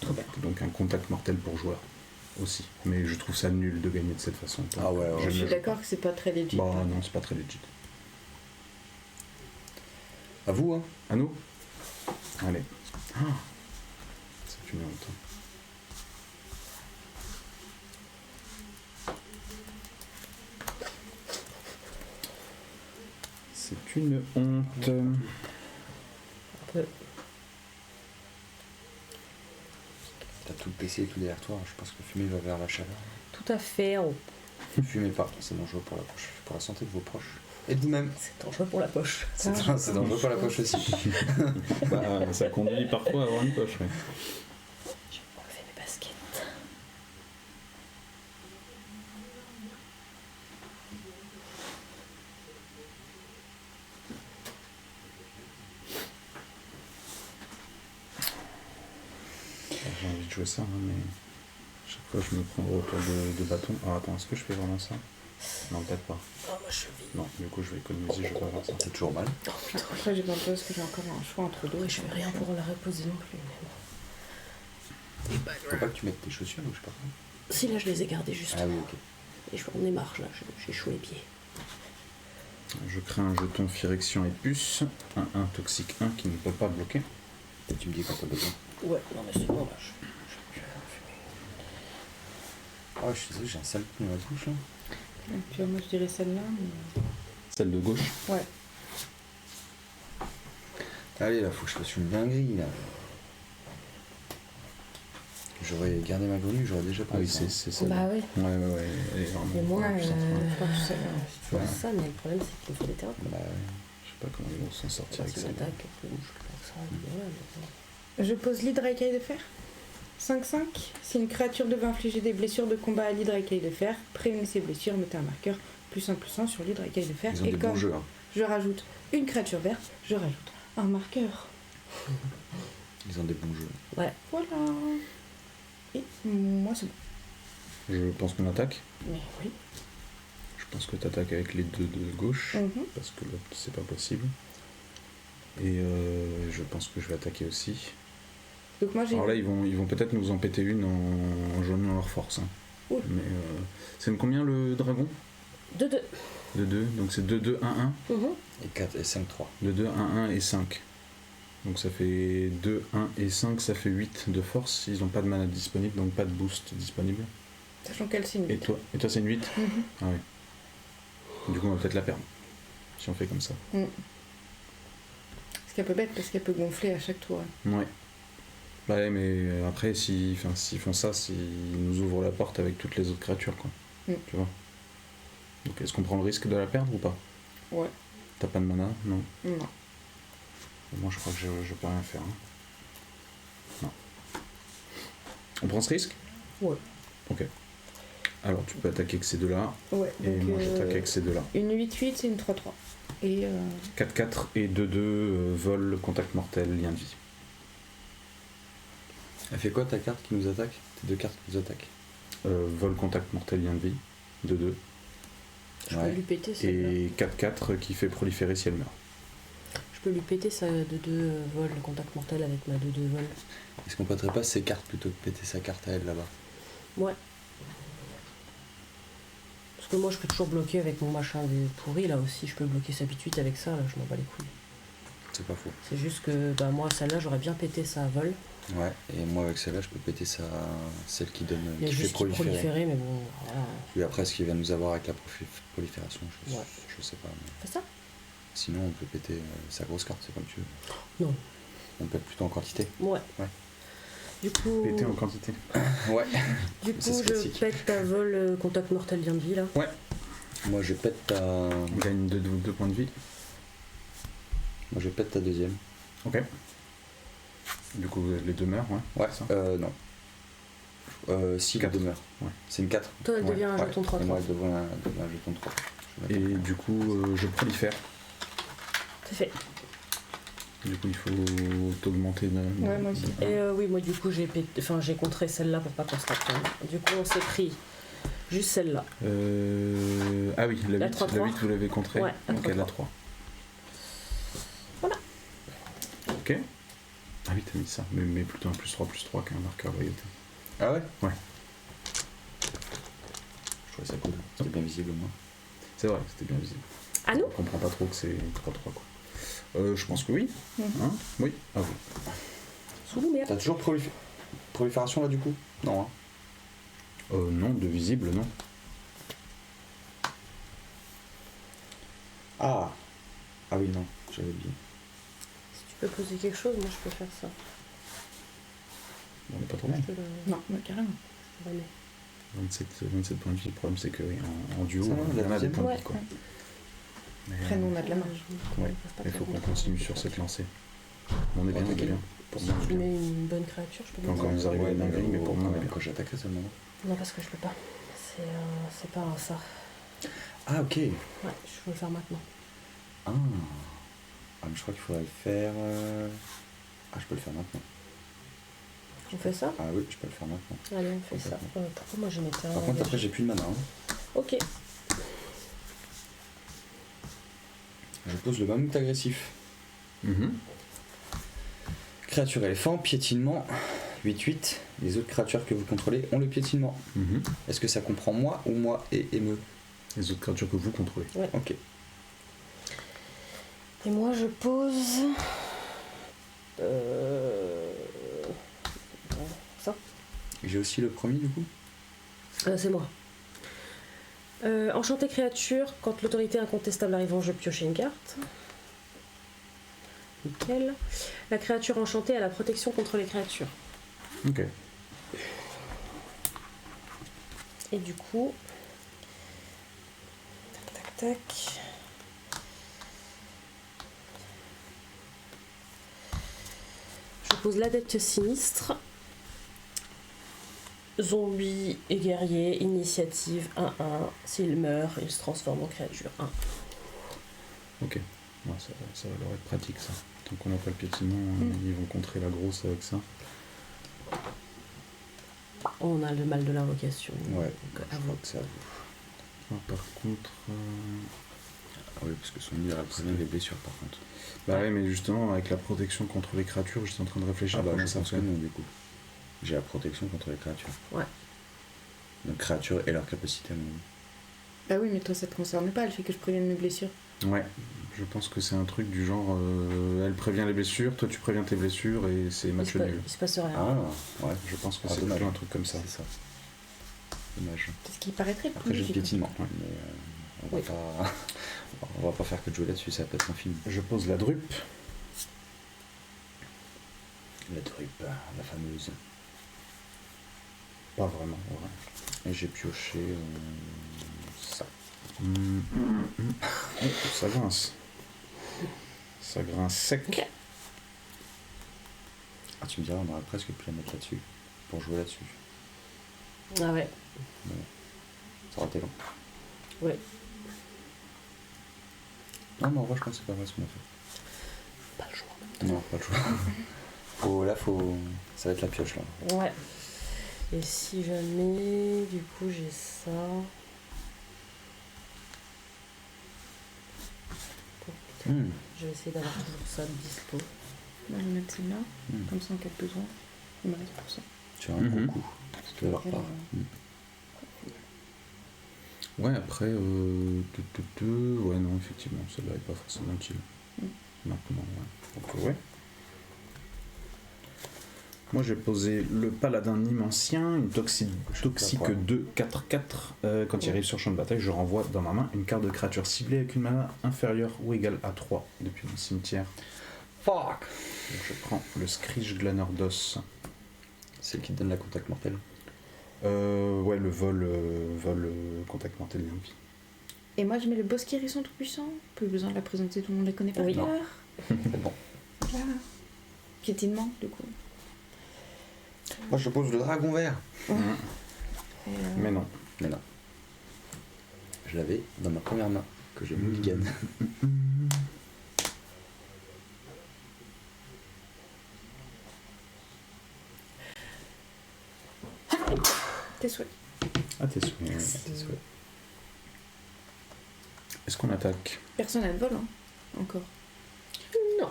Trop bien. Donc un contact mortel pour joueur aussi. Mais je trouve ça nul de gagner de cette façon. Donc, Ah ouais, ouais. je Je ne suis le joue d'accord que c'est pas très legit. pas. Bah non, c'est pas très legit. À vous, hein. À nous. Allez. Ah, c'est une honte. C'est une honte. Un peu. T'as tout le PC et tout derrière toi. Je pense que fumer va vers la chaleur. Tout à fait. Fumez pas, c'est dangereux pour la santé de vos proches. Et de vous-même. C'est dangereux pour la poche. C'est dangereux pour la poche aussi. Bah, ça conduit parfois à avoir une poche, ouais. Je vais enlever mes baskets. J'ai envie de jouer ça, hein, mais chaque fois je me prends le retour de bâton. Alors attends, est-ce que je fais vraiment ça? Non, peut-être pas. Oh, ma cheville. Non, du coup je vais économiser, je vais pas faire ça. C'est toujours mal. Oh putain. Après, j'ai pas peur parce que j'ai encore un choix entre deux. Ouais, je fais rien pour la reposer non plus. Mais bon. Faut pas que tu mettes tes chaussures ou je sais pas. Si, là, je les ai gardées justement. Ah oui, ok. Et j'en ai marre, là. J'ai chaud les pieds. Je crée un jeton Phyrexian et puce, un 1 toxique 1 qui ne peut pas bloquer. Et tu me dis quand t'as besoin. Ouais, non, mais c'est bon, là. Ah, je suis désolé, j'ai un sale coup dans la bouche là. Tu vois, moi, je dirais celle-là. Mais... Celle de gauche. Ouais. Allez, là, faut que je fasse une dinguerie là. J'aurais gardé ma grenouille, j'aurais déjà Ah pas oui, eu ça. c'est ça. Bah oui. Ouais, elle est vraiment. Mais moi, putain, Pas tout seul. Ouais. c'est ça, mais le problème, c'est qu'il me faut des terrains. Bah, Je sais pas comment ils vont s'en sortir avec C'est ça. une attaque, plus bouge que ça. Voilà, mais Je pose l'hydre écaille de fer. 5-5. Si une créature devait infliger des blessures de combat à l'hydre écaille de fer, prévenez ses blessures, mettez un marqueur +1/+1 sur l'hydre écaille de fer. ils ont Et des bons comme jeux. Hein. je rajoute une créature verte, je rajoute un marqueur. Ils ont des bons jeux. Ouais. Voilà. Et moi, c'est bon. Je pense qu'on attaque. Mais oui. Je pense que tu attaques avec les deux de gauche, Mhm. parce que l'autre c'est pas possible. Et je pense que je vais attaquer aussi. Donc moi, j'ai... Alors là, ils vont peut-être nous en péter une en joignant leur force. Hein. Ouh. Mais c'est une combien le dragon? 2-2. De 2, donc c'est 2, 1, 1. Et 4 et 5, 3. De 2, 1, 1 et 5. Donc ça fait 2, 1 et 5, ça fait 8 de force. Ils n'ont pas de mana disponible, donc pas de boost disponible. Sachant qu'elle, c'est une Et toi c'est une 8? Mhm. Ah oui. Du coup on va peut-être la perdre. Si on fait comme ça. Ce qui est un peu bête parce qu'elle peut gonfler à chaque tour. Ouais. Bah ouais, mais après s'ils font ça, ils nous ouvrent la porte avec toutes les autres créatures quoi. Tu vois. Donc est-ce qu'on prend le risque de la perdre ou pas? Ouais. T'as pas de mana? Non. Non. Moi je crois que je peux rien faire. Hein. Non. On prend ce risque? Ouais. Ok. Alors tu peux attaquer avec ces deux-là, Ouais. et Donc, moi j'attaque avec ces deux-là. une 8-8, c'est une 3-3. Et 4-4 et 2-2, vol, contact mortel, lien de vie. Elle fait quoi ta carte qui nous attaque? Tes deux cartes qui nous attaquent. Vol, contact mortel, lien de vie, 2-2. Je peux Ouais. lui péter celle-là. Et 4-4 qui fait proliférer si elle meurt. Je peux lui péter sa 2-2 vol, le contact mortel avec ma 2-2 vol. Est-ce qu'on pèterait pas ses cartes plutôt que péter sa carte à elle là-bas? Ouais. Parce que moi je peux toujours bloquer avec mon machin pourri, là aussi je peux bloquer sa bituite avec ça, là je m'en bats les couilles. C'est pas faux. C'est juste que bah, moi celle-là j'aurais bien pété ça à vol. Ouais, et moi avec celle-là, je peux péter celle qui donne, Il y a qui fait juste qui proliférer. proliférer, mais bon, voilà. Oui, après, ce qu'il va nous avoir avec la prolifération, je Ouais. sais pas. Mais Fais ça. sinon, on peut péter sa grosse carte, c'est comme tu veux. Non. On pète plutôt en quantité. Ouais. Ouais. Du coup, Pété en quantité. Ouais. du Ça, coup c'est je classique. pète ta vol contact mortel vient de vie là. Moi, je pète ta. On gagne 2 points de vie. Moi, je pète ta deuxième. Ok. Du coup, les deux meurent, ouais. Ouais, ça. non. Si, Quatre. elle demeure. Ouais. C'est une 4. Toi elle devient un jeton 3 Et moi, elle devient un jeton 3. Et du coup, je prolifère. C'est fait. Du coup, il faut t'augmenter de. Ouais, moi aussi. Et oui, moi du coup j'ai contré celle-là pour pas qu'on se retourne. Du coup on s'est pris juste celle-là. Ah oui, la La 8, 3-3. la 8 vous l'avez contré. Ouais, la Donc elle a 3-3. 3. Voilà. Ok. Ah oui, t'as mis ça. Mais plutôt un +3/+3 qu'un marqueur royauté. Ah ouais Ouais. Je trouvais ça cool. C'était bien visible au moins. C'est vrai, c'était bien visible. À nous. On comprend pas trop que c'est 3/3 quoi. Je pense que oui. Mhm. Hein oui, à vous. Sous nous, merde. T'as toujours prolifération là du coup? Non, hein. Non, de visible, non. Ah oui, non, j'avais oublié. Si tu peux poser quelque chose, moi je peux faire ça. On n'est pas trop mal. Je peux le Non, mais carrément. remettre. 27 points de vie. Le problème, c'est que oui, en duo, Ça va, il y en la a des deuxième points de Ouais. vie quoi. Mais, Après, nous, on a de la marge. ouais, il faut qu'on continue sur cette lancée. On est bien, on est bien. Pour moi, on est Si tu bien. mets une bonne créature, je peux Pas mettre encore ça. nous arriver à la dinguerie, mais pour moi, on est bien. Quand j'attaquerai seulement. Non, parce que je peux pas. C'est pas un ça. Ah ok. Ouais, je peux le faire maintenant. Ah, mais je crois qu'il faudrait le faire. Ah, je peux le faire maintenant. On fait ça? Ah oui, je peux le faire maintenant. Allez, on fait ça. Pourquoi moi j'ai mis ça? Par contre, après, j'ai plus de mana. Hein. Ok. Je pose le mammouth agressif. Mhm. Créature éléphant, piétinement, 8-8. Les autres créatures que vous contrôlez ont le piétinement. Mhm. Est-ce que ça comprend moi ou moi et émeu? Les autres créatures que vous contrôlez. Ok. Et moi je pose. Ça. J'ai aussi le premier du coup. C'est moi. Enchanté créature, quand l'autorité incontestable arrive en jeu, piochez une carte. Nickel. La créature enchantée a la protection contre les créatures. Ok. Et du coup. Tac, tac, tac. Je pose l'adepte sinistre. Zombie et guerrier, initiative 1-1. S'il meurt, il se transforme en créature 1. Ok. Ouais, ça va leur être pratique ça. Tant qu'on n'a pas le piétinement, ils vont contrer la grosse avec ça. On a le mal de l'invocation. Ouais. Donc, à Je vous. crois que ça. Ah, par contre. Ah oui, parce que son mur, elle prévient les blessures par contre. Bah ouais, mais justement, avec la protection contre les créatures, j'étais en train de réfléchir Ah bah comment je ça pense que fonctionne. non du coup. J'ai la protection contre les créatures. Ouais. Donc créatures et leur capacité à mourir. Bah oui, mais toi, ça te concerne pas, le fait que je prévienne mes blessures. Ouais, je pense que c'est un truc du genre elle prévient les blessures, toi tu préviens tes blessures et c'est match nul. Il se passe rien. Ah ouais, Je pense que Ah, c'est dommage. plutôt un truc comme ça. c'est ça. Dommage. C'est ce qui paraîtrait Après j'ai le logique. piétinement. Ouais. Mais on va Oui. pas. On va pas faire que de jouer là-dessus, ça va pas être un film. Je pose la drupe. La trupe, la fameuse. Pas vraiment, ouais. Et j'ai pioché ça. Oh, ça grince. Ça grince sec. Ok. Ah tu me diras, on aurait presque pu la mettre là-dessus. Pour jouer là-dessus. Ah ouais. Ça aurait été long. Ouais. Non mais en vrai je pense que c'est pas vrai ce qu'on a fait. Pas le choix. Non, pas le choix. Faut... Ça va être la pioche là. Ouais. Et si jamais, du coup, j'ai ça. Je vais essayer d'avoir toujours ça de dispo. Moi, je vais mettre celle-là, Hmm. comme ça en cas de besoin. Il me reste pour ça. Tu as un Mhm. bon coup. Tu vas voir Elle, pas. Ouais, après, ouais, non, effectivement, celle-là est pas forcément utile. Maintenant, ouais. Donc, ouais. Moi, j'ai posé le paladin nimancien, une toxique 2, 4. Quand il arrive sur champ de bataille, je renvoie dans ma main une carte de créature ciblée avec une mana inférieure ou égale à 3 depuis mon cimetière. Fuck. Donc, je prends le Screech Glanordos. C'est le qui te donne la contact mortel. Ouais, le vol contact mortel des zombies. Et moi, je mets le bosque hérisson tout puissant. Plus besoin de la présenter, tout le monde la connaît par Oui. cœur. C'est bon. Voilà. Piétinement, du coup. Moi je pose le dragon vert. Et, Mais non. Mais non. Je l'avais dans ma première main que j'ai mulligan. Tes souhaits. Ah, t'es sûr. Est-ce qu'on attaque? Personne n'a de vol, hein. Encore.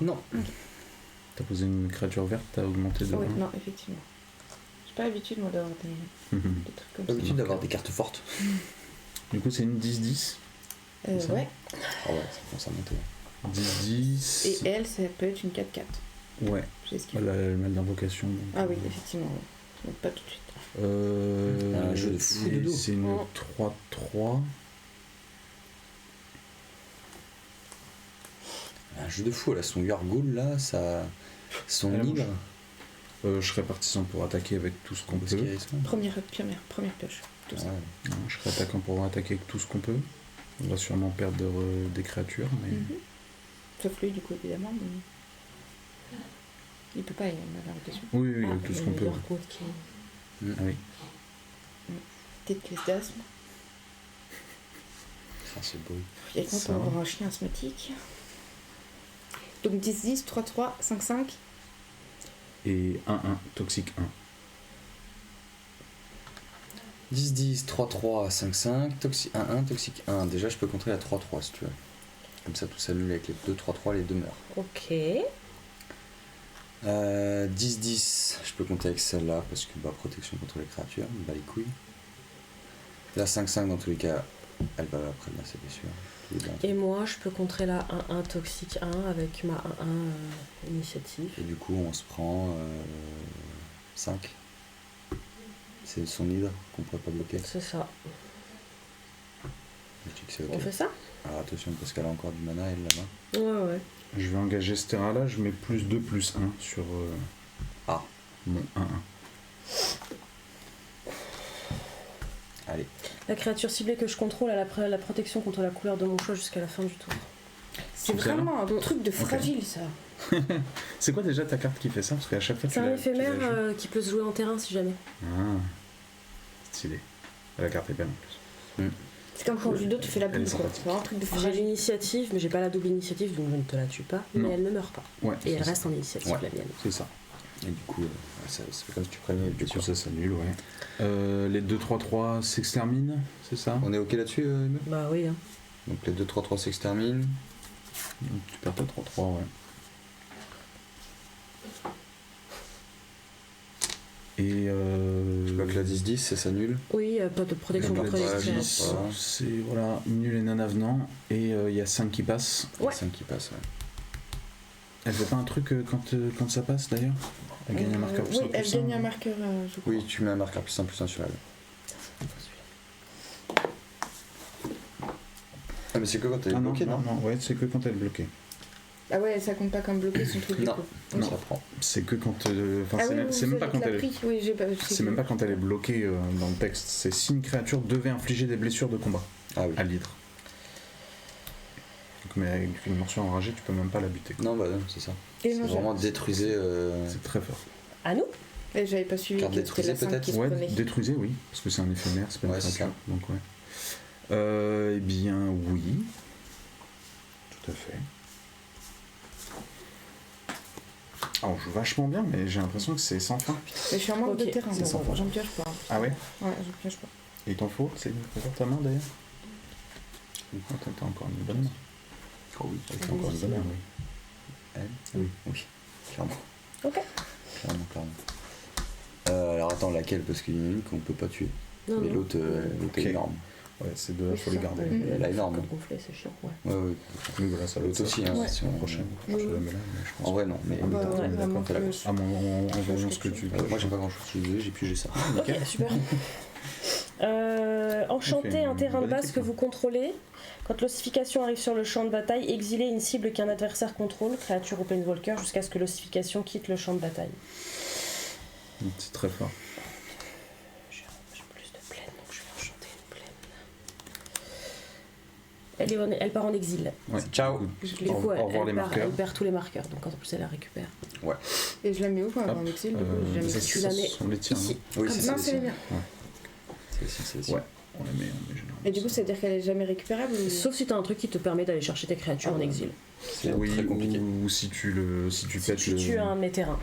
Non. T'as posé une créature verte, t'as augmenté de Oui, 1. non, effectivement. J'ai pas l'habitude, moi, d'avoir des trucs comme Pas ça. l'habitude d'avoir des cartes fortes. Du coup, c'est une 10-10. c'est ça Ouais. Ah ouais, ça commence à monter. 10-10. Et elle, ça peut être une 4-4. Ouais, J'ai ce qu'il elle faut. a le mal d'invocation. donc, Ah oui, effectivement. Ouais. Donc pas tout de suite. Un jeu de fou de dos. C'est une Oh. 3-3. Un jeu de fou, là, son Yargoul, là, ça. Son Elle livre. Je serais partisan pour attaquer avec tout ce qu'on peut. Première pioche. Tout ça. Je serais attaquant pour attaquer avec tout ce qu'on peut. On va sûrement perdre des créatures, mais. Sauf lui, du coup, évidemment. Mais... il peut pas, il a mal l'invocation. Oui, avec tout ce qu'on peut. Ah oui. Petite crise d'asthme. Ah, c'est beau. Il y a quoi Ça pour va. avoir un chien asthmatique. Donc 10-10, 3-3, 5-5. Et 1-1, toxique 1. 10-10, 3-3, 5-5, toxique 1-1, toxique 1. Déjà, je peux contrer la 3-3 si tu veux. Comme ça, tout s'annule avec les 2-3-3, les deux meurent. Ok. 10-10, je peux compter avec celle-là parce que protection contre les créatures, bah les couilles. La 5-5, dans tous les cas, elle va prévenir ses blessures. Et moi, je peux contrer la 1-1 toxique 1 avec ma 1-1 initiative. Et du coup, on se prend 5. C'est son hydre qu'on pourrait pas bloquer. C'est ça. Je dis que c'est ok. On fait ça? Alors attention, parce qu'elle a encore du mana, elle, là-bas. Ouais. Je vais engager ce terrain-là, je mets plus 2, plus 1 sur mon 1-1. Allez. La créature ciblée que je contrôle a la protection contre la couleur de mon choix jusqu'à la fin du tour. C'est Comme ça, vraiment un truc de fragile, ça. C'est quoi déjà ta carte qui fait ça? Parce qu'à chaque fois C'est tu un la- tu la éphémère joues. qui peut se jouer en terrain si jamais. Ah, stylé. La carte est belle en plus. C'est comme quand judo, tu fais la Elle est boule, quoi. sympathique. C'est vraiment un truc de J'ai fragile. l'initiative, mais j'ai pas la double initiative, donc je ne te la tue pas. Non. Mais elle ne meurt pas. Ouais, Et elle c'est ça. reste en initiative, Ouais. la mienne. C'est ça. Et du coup, c'est comme si tu prenais Du coup, ça s'annule, ouais. Les 2-3-3 s'exterminent, c'est ça? On est ok là-dessus, Emma? Bah oui. Hein. Donc les 2-3-3 s'exterminent. Donc, tu perds ta 3-3, ouais. Et Je bloque la 10-10, ça s'annule. Oui, pas de protection Donc, contre la les 10, créatures. 10, voilà. c'est voilà, nul et non avenant. Et il y a 5 qui passent. Ouais. 5 qui passent, ouais. Elle fait pas un truc quand ça passe d'ailleurs? Elle gagne un marqueur plus Oui, 1 elle plus gagne 1. un marqueur, je crois. Oui, tu mets un marqueur plus 1 sur elle. Ah, mais c'est que quand elle est Ah non, bloquée, non, non, ouais, c'est que quand elle est bloquée. Ah ouais, ça compte pas comme bloqué son truc du Non. coup. Non, ça prend. C'est que quand. Enfin, Ah c'est oui, même, oui, c'est même pas quand elle est. pris. Oui, j'ai pas. C'est même pas quand elle est bloquée dans le texte. C'est si une créature devait infliger des blessures de combat Ah oui. à l'hydre. Donc, mais avec une morsure enragée, tu peux même pas la buter. quoi. Non, bah non, c'est ça. Et C'est moi, vraiment détruiser. C'est très fort. À nous? j'avais pas suivi Carte que c'était la détruisée, 5 qui se Ouais, prenait. détruisez, oui, parce que c'est un éphémère, c'est pas une Ouais, c'est créature. Donc ouais. Eh bien, oui. Tout à fait. Ah, on joue vachement bien, mais j'ai l'impression que c'est sans fin. Mais je suis en manque de Ok, terrain, c'est bon, sympa. j'en pioche pas. Ah ouais? Ouais, j'en pioche pas. Et il t'en faut? C'est sur ta main d'ailleurs? T'as encore une bonne main. Oh oui, T'as encore une bonne main, oui. elle. Oui. Oui, clairement. Ok. Clairement. Alors attends, laquelle? Parce qu'il y en a une qu'on peut pas tuer. Non, Mais non. l'autre Ok. est énorme. Ouais, ces deux-là, Oui, faut c'est les ça. garder. Elle a énorme. Comme gonflé, c'est chiant. Ouais. Ouais. Donc voilà, ça L'autre aussi, hein, Ouais. si on prochaine. prochaine. Je te la mets là, mais je pense. En vrai, non, mais. Ah, Bah, d'accord, ouais, on est vraiment d'accord. que d'accord. Ah, bon, en voyant ce que tu. Moi, j'ai pas grand chose, je suis désolé, j'ai pigé ça. Ok, super. Enchanter un terrain de base que vous contrôlez. Quand l'ossification arrive sur le champ de bataille, exilez une cible qu'un adversaire contrôle, créature ou planeswalker, jusqu'à ce que l'ossification quitte le champ de bataille. C'est très fort. J'ai plus de plaine, donc je vais enchanter une plaine. Elle part en exil. Ouais. Ciao. Je Du l'ai- coup, Au revoir les elle marqueurs. perd tous les marqueurs, donc en plus elle la récupère. Et je la mets où quand elle Hop, va en exil du coup j'ai jamais ça, mis. tu la mets ce sont les tiens, ici. Oui, Ah, c'est ça. non, c'est les miens. C'est Ouais. On les met généralement. Et du coup, ça veut dire qu'elle est jamais récupérable ou... Sauf si t'as un truc qui te permet d'aller chercher tes créatures en exil. C'est Oui, très compliqué. ou si tu Si pètes tu le. tues un de mes terrains.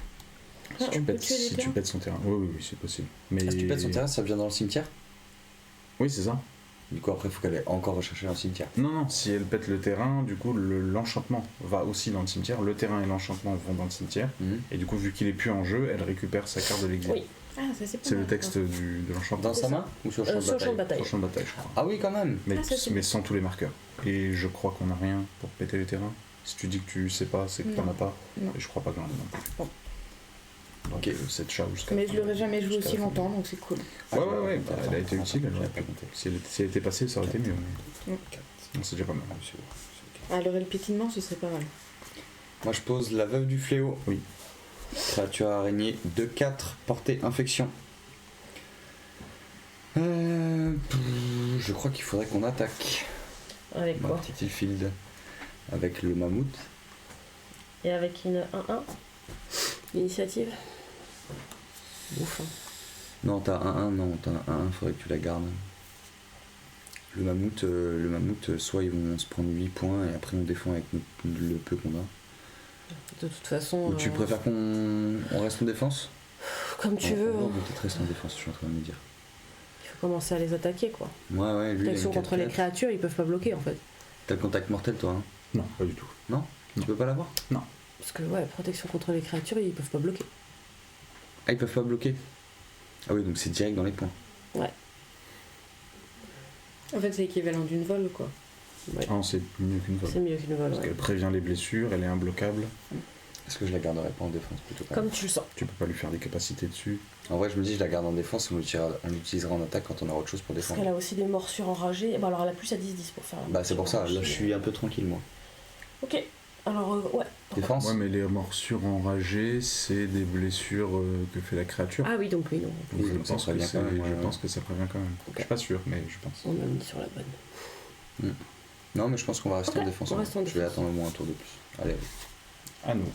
Si tu on peut pètes, tuer les si tu terrains pètes son terrain. Oui, c'est possible. Mais... Si tu pètes son terrain, ça vient dans le cimetière. Oui, c'est ça. Du coup, après, il faut qu'elle aille encore rechercher dans le cimetière. Non, si elle pète le terrain, du coup, l'enchantement va aussi dans le cimetière. Le terrain et l'enchantement vont dans le cimetière. Et du coup, vu qu'il est plus en jeu, elle récupère sa carte de l'exil. Oui. Ah, ça c'est pas C'est le mal, texte de l'enchantement. Dans sa main ou sur le champ de Sur le champ de bataille bataille. Sur le champ de bataille, je crois. Ah oui, quand même. Mais, Ah, ça, c'est mais sans tous les marqueurs. Et je crois qu'on n'a rien pour péter les terrains. Si tu dis que tu sais pas, c'est que t'en Non. as pas. Non. Et je crois pas que j'en ai non plus. Bon. Donc, cette chat jusqu'à. Mais je l'aurais jamais joué jusqu'à aussi la fin. longtemps, donc c'est cool. Ouais, bah, elle a été utile. Elle aurait pas pu- compté. Si elle était passée, ça aurait été mieux. Mais... Mm. Non, c'est déjà pas mal. Ah, elle aurait le pétinement, ce serait pas mal. Moi, je pose la veuve du fléau. Oui. Créature araignée 2-4, portée infection. Je crois qu'il faudrait qu'on attaque. Avec Ma quoi petite Ilfield. Avec le mammouth. Et avec une 1-1 Initiative. Ouf. Hein. Non, t'as 1-1, non, t'as 1-1, faudrait que tu la gardes. Le mammouth, soit ils vont se prendre 8 points et après on défend avec le peu qu'on a. De toute façon. Ou tu préfères qu'on reste en défense? Comme tu veux. On hein. va peut-être rester en défense, je suis en train de me dire. Il faut commencer à les attaquer quoi. Ouais, lui, il a Protection une contre les 4-4. créatures, ils peuvent pas bloquer en fait. T'as le contact mortel, toi, hein? Non, pas du tout. Tu peux pas l'avoir? Parce que ouais, protection contre les créatures, ils peuvent pas bloquer. Ah, ils peuvent pas bloquer? Ah oui, donc c'est direct dans les points. En fait, c'est l'équivalent d'une vol, quoi. Ouais. Ah, c'est mieux qu'une vol. C'est mieux qu'une vol. Parce Ouais. qu'elle prévient les blessures, elle est imbloquable. Est-ce que je la garderais pas en défense plutôt quand même? Comme tu le sens. Tu peux pas lui faire des capacités dessus. En vrai, je me dis, je la garde en défense et on l'utilisera en attaque quand on aura autre chose pour Parce défendre. qu'elle a aussi des morsures enragées. Bon, alors elle a plus à 10-10 pour faire la Bah, c'est pour ça, morsure là, je enragée. suis un peu tranquille, moi. Ok. Alors, ouais. Défense? Ouais, mais les morsures enragées, c'est des blessures que fait la créature. Ah oui, donc oui, non. Oui, je donc ça pense que prévient c'est- quand même, ouais, je ouais. pense que ça prévient quand même. Je suis pas sûr, mais je pense. On a mis sur la bonne. Non, mais je pense qu'on va rester Ok, en défense. on hein. reste en Je vais défense. attendre au moins un tour de plus. Allez. À nous.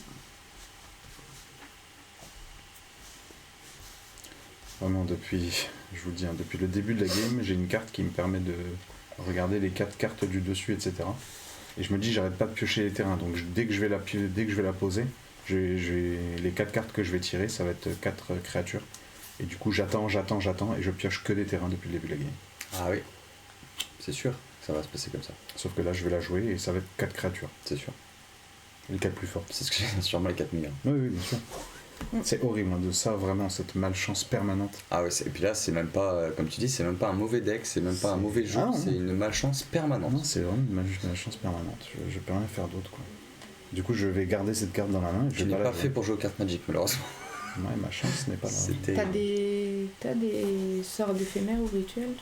Vraiment, je vous le dis, hein, depuis le début de la game, j'ai une carte qui me permet de regarder les 4 cartes du dessus, etc. Et je me dis, j'arrête pas de piocher les terrains. Donc dès que je vais la poser, les 4 cartes que je vais tirer, ça va être 4 créatures. Et du coup, j'attends, et je pioche que des terrains depuis le début de la game. Ah oui. C'est sûr que ça va se passer comme ça. Sauf que là, je vais la jouer et ça va être 4 créatures. C'est sûr. Les 4 plus fortes. C'est ce que j'ai sûrement les 4 millions. Oui, bien sûr. C'est horrible hein, de ça, vraiment, cette malchance permanente. Ah ouais, et puis là, c'est même pas, comme tu dis, c'est même pas un mauvais deck, c'est même pas un mauvais jeu, Ah non. c'est une malchance permanente. Non, c'est vraiment une malchance permanente. Je peux rien faire d'autre, quoi. Du coup, je vais garder cette carte dans la main. Et je Je vais n'ai la pas jouer. fait pour jouer aux cartes Magic, malheureusement. Ouais, ma chance n'est pas là. C'était. T'as des sorts d'éphémères ou rituels?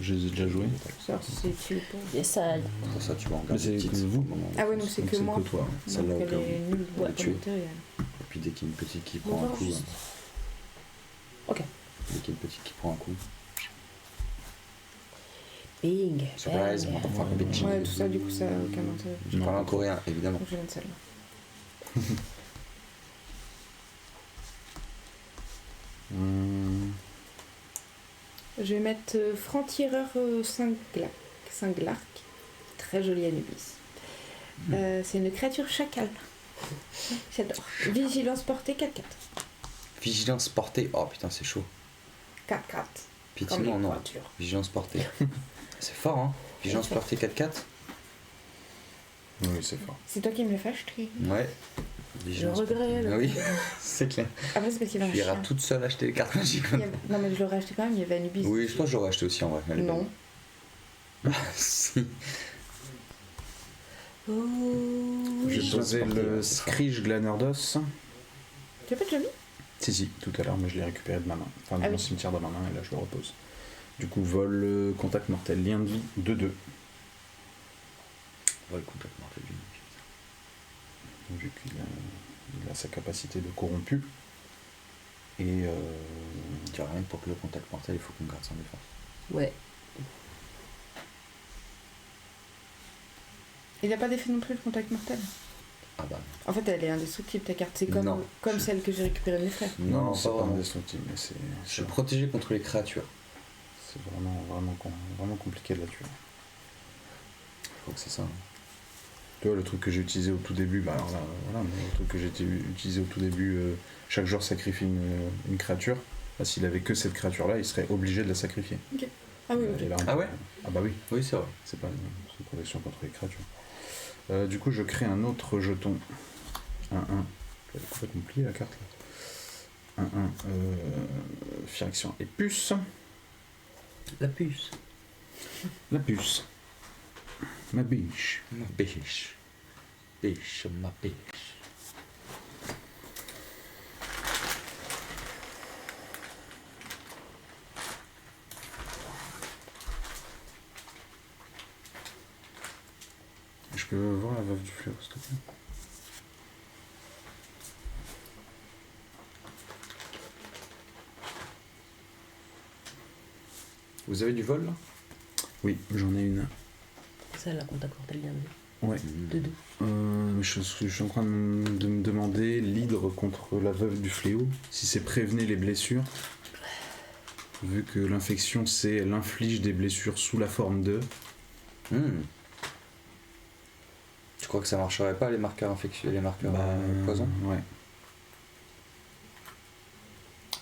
Je les ai déjà joués. Sorts, c'est utile pour... Essaye. Pour ça, tu vas en Mais garder c'est une petite. que vous. pour le moment. Ah ouais, donc c'est Donc que c'est moi. que toi. Celle-là, Donc au cas elle est où. nulle On va pour tuer. matériel. Et puis dès qu'il y a une petite qui On prend un va coup. juste. Ok. Dès qu'il y a une petite qui prend un coup. Bing. Surprise, bang. motherfucker, bitch. Ouais, tout ça, du coup, ça a aucun intérêt. Je Non. parle en coréen, évidemment. Donc je viens de celle-là. Je vais mettre franc-tireur Cinglark. Très joli Anubis. C'est une créature chacal. J'adore. Vigilance portée 4-4. Vigilance portée. Oh putain, c'est chaud. 4-4. Pitié, non. Vigilance portée. C'est fort, hein. Vigilance portée 4-4. Oui, c'est fort. C'est toi qui me l'as fait acheter. Ouais. Je Vigilance regrette. portée. Ah oui, c'est clair. Après, c'est parce qu'il y avait Tu un iras chien. toute seule acheter les cartes Magic. Il y avait- Non, mais je l'aurais acheté quand même, il y avait Anubis. Oui, je pense que j'aurais acheté aussi en vrai. Elle est Non. belle. Si. Oh, J'ai Oui, posé transporté, le c'est Scrige Glanerdos. Tu l'as pas déjà mis? Si, tout à l'heure, mais je l'ai récupéré de ma main. Enfin, de Ah mon oui. cimetière de ma main, et là je le repose. Du coup, vol, contact mortel, lien de vie, 2-2. Vol contact mortel du mec. Vu qu'il a sa capacité de corrompu. Et Tu vois, rien que pour que le contact mortel, il faut qu'on garde son défense. ouais. Il a pas d'effet non plus le contact mortel. Ah bah. En fait, elle est indestructible ta carte. C'est Non. comme celle que j'ai récupérée de mes frères. Non, c'est pas pas vraiment. indestructible, mais c'est Je suis protégé contre les créatures. c'est vraiment compliqué de la tuer. Je crois que c'est ça. Tu vois, le truc que j'ai utilisé au tout début, bah alors là, voilà, mais le truc que j'ai utilisé au tout début, chaque joueur sacrifie une créature. Bah, s'il avait que cette créature-là, il serait obligé de la sacrifier. Ah oui, ok. Et là, Ah ouais. Ah bah oui, Oui, c'est vrai. c'est pas une protection contre les créatures. Du coup, je crée un autre jeton. 1-1. J'avais complètement plié la carte là. 1-1. Firection et puce. La puce. La puce. Ma biche. Ma biche. Biche, ma biche. Je peux voir la veuve du fleur, s'il te plaît. Vous avez du vol là? Oui, j'en ai une. Ça, la contact mortel lien de vie. Ouais. 2-2. Je suis en train de me demander l'hydre contre la veuve du fléau, si c'est prévenir les blessures. Vu que l'infection, c'est l'inflige des blessures sous la forme de. Tu crois que ça marcherait pas les marqueurs infectieux, les marqueurs poison? Ouais.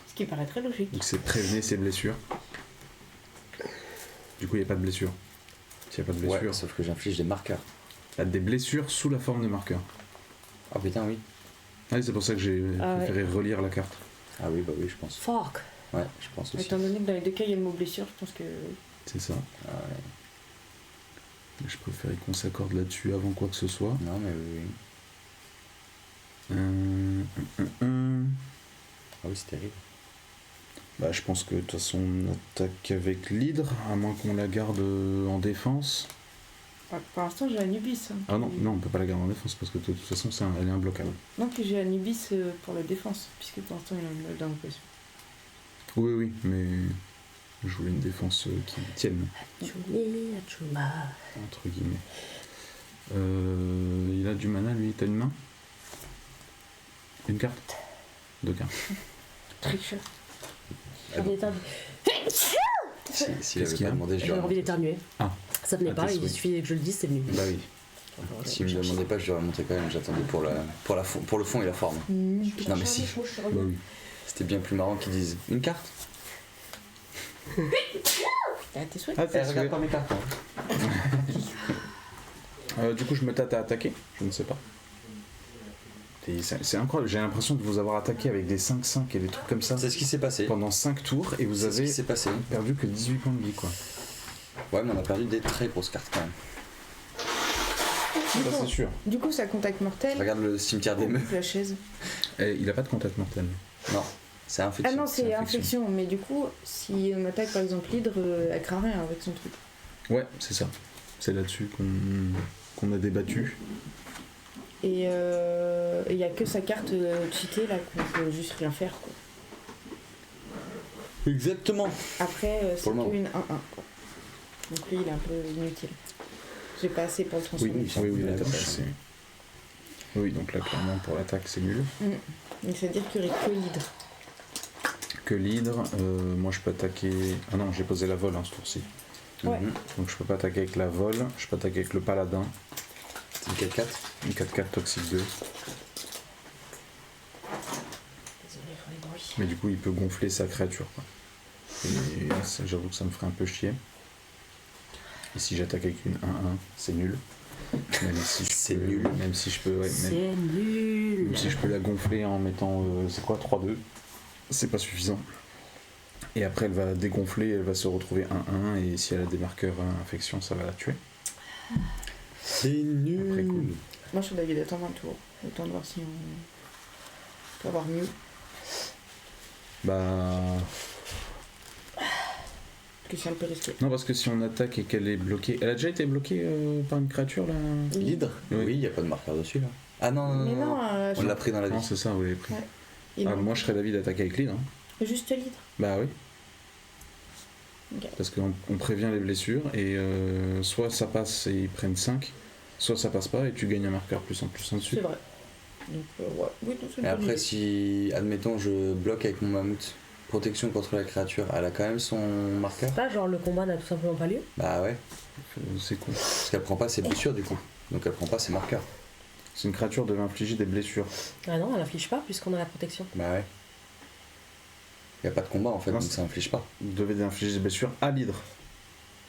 Ce qui paraît très logique. Donc c'est prévenir ses blessures. Du coup, il n'y a pas de blessure. S'il n'y a pas de blessure, Ouais, sauf que j'inflige des marqueurs. il y a des blessures sous la forme de marqueurs. Ah putain, oui. Ah, c'est pour ça que j'ai Ah préféré relire la carte. Ah oui, bah oui, je pense. Fuck. Ouais, je pense aussi. Étant donné que dans les deux cas, il y a le mot blessure, je pense que. C'est ça. Ah ouais. Mais je préférais qu'on s'accorde là-dessus avant quoi que ce soit. Non, mais oui, oui. Ah oui, c'est terrible. Bah, je pense que de toute façon on attaque avec l'hydre, à moins qu'on la garde en défense. Pour l'instant, j'ai Anubis. Hein, Ah non, non, on peut pas la garder en défense parce que de toute façon elle est imbloquable. Non, puis j'ai Anubis pour la défense, puisque pour l'instant, il a une d'invocation. Oui, oui, mais je voulais une défense qui tienne, Achumi, achuma. entre guillemets. Il a du mana, lui, t'as une main? Une carte? Deux cartes. Tricheur. J'ai envie d'éternuer. S'il avait qu'il y a pas demandé, je J'ai lui aurais envie montré. d'éternuer. Ah. Ça venait Ah, pas, tes il souhaits. suffisait que je le dise, c'est venu. Bah oui. S'il me demandait pas, je lui aurais montré quand même, j'attendais pour le fond et la forme. Non mais si, Bah oui. c'était bien plus marrant qu'ils disent une carte. Ah, tes souhaits. Ah, t'as Regarde souhait. pas mes cartes. Du coup, je me tâte à attaquer, je ne sais pas. Et c'est incroyable, j'ai l'impression de vous avoir attaqué avec des 5-5 et des trucs comme ça C'est ce qui s'est passé. pendant 5 tours et vous C'est ce avez qui s'est passé. perdu que 18 points de vie quoi. Ouais, mais on a perdu des très grosses cartes quand même. Du Ça coup, c'est sûr. du coup, ça contact mortel. Regarde le cimetière des meufs. La chaise. Et il a pas de contact mortel. Non, c'est infection. Ah non, c'est infection. Mais du coup, si on attaque par exemple l'hydre, elle craint rien avec son truc. Ouais, c'est ça. C'est là-dessus qu'on a débattu. Et il n'y a que sa carte cheatée là qu'on peut juste rien faire quoi. Exactement. Après, c'est Pour le moment. qu'une 1-1 quoi. Donc lui, il est un peu inutile. J'ai pas assez pour le Oui, transformer. oui, là t'as pas assez. Oui, donc là clairement pour l'attaque c'est nul. Donc c'est-à-dire qu'il n'y aurait que l'hydre. Que l'hydre, moi je peux attaquer. Ah non, j'ai posé la vol ce tour-ci. Ouais. Donc je peux pas attaquer avec la vol, je peux attaquer avec le paladin. C'est une 4-4. Une 4-4 toxique 2. Désolé pour les bruits. Mais du coup, il peut gonfler sa créature. Quoi. Et ça, j'avoue que ça me ferait un peu chier. Et si j'attaque avec une 1-1, c'est nul. Même si je C'est peux, nul. Même si je peux, ouais, C'est même nul. si je peux la gonfler en mettant, c'est quoi, 3-2. C'est pas suffisant. Et après, elle va dégonfler, elle va se retrouver 1-1, et si elle a des marqueurs infection, ça va la tuer. C'est nul. Après coup. Moi, je suis d'avis d'attendre un tour. Le temps de voir si on peut avoir mieux. Bah. Parce que c'est un peu risqué. Non, parce que si on attaque et qu'elle est bloquée. Elle a déjà été bloquée par une créature là. L'hydre. Oui. Oui, il n'y a pas de marqueur dessus là. Ah non, non, Mais non, non, on l'a pris dans la Non, vie. c'est ça, vous l'avez pris. Ouais. il manque Moi, je serais d'avis d'attaquer avec l'hydre. juste l'hydre. Bah oui. Ok. Parce qu'on prévient les blessures et soit ça passe et ils prennent 5, soit ça passe pas et tu gagnes un marqueur plus en dessus. C'est vrai. Donc, ouais. Oui, non, c'est une Et bonne après, idée. si, admettons, je bloque avec mon mammouth, protection contre la créature, elle a quand même son marqueur. C'est pas genre le combat n'a tout simplement pas lieu. Bah ouais, C'est con. parce qu'elle prend pas ses blessures du coup. Donc elle prend pas ses marqueurs. C'est une créature devait infliger des blessures. Ah non, elle inflige pas puisqu'on a la protection. Bah ouais. Y a pas de combat en fait, Non, donc c'est- ça inflige pas. Devait infliger des blessures à l'hydre.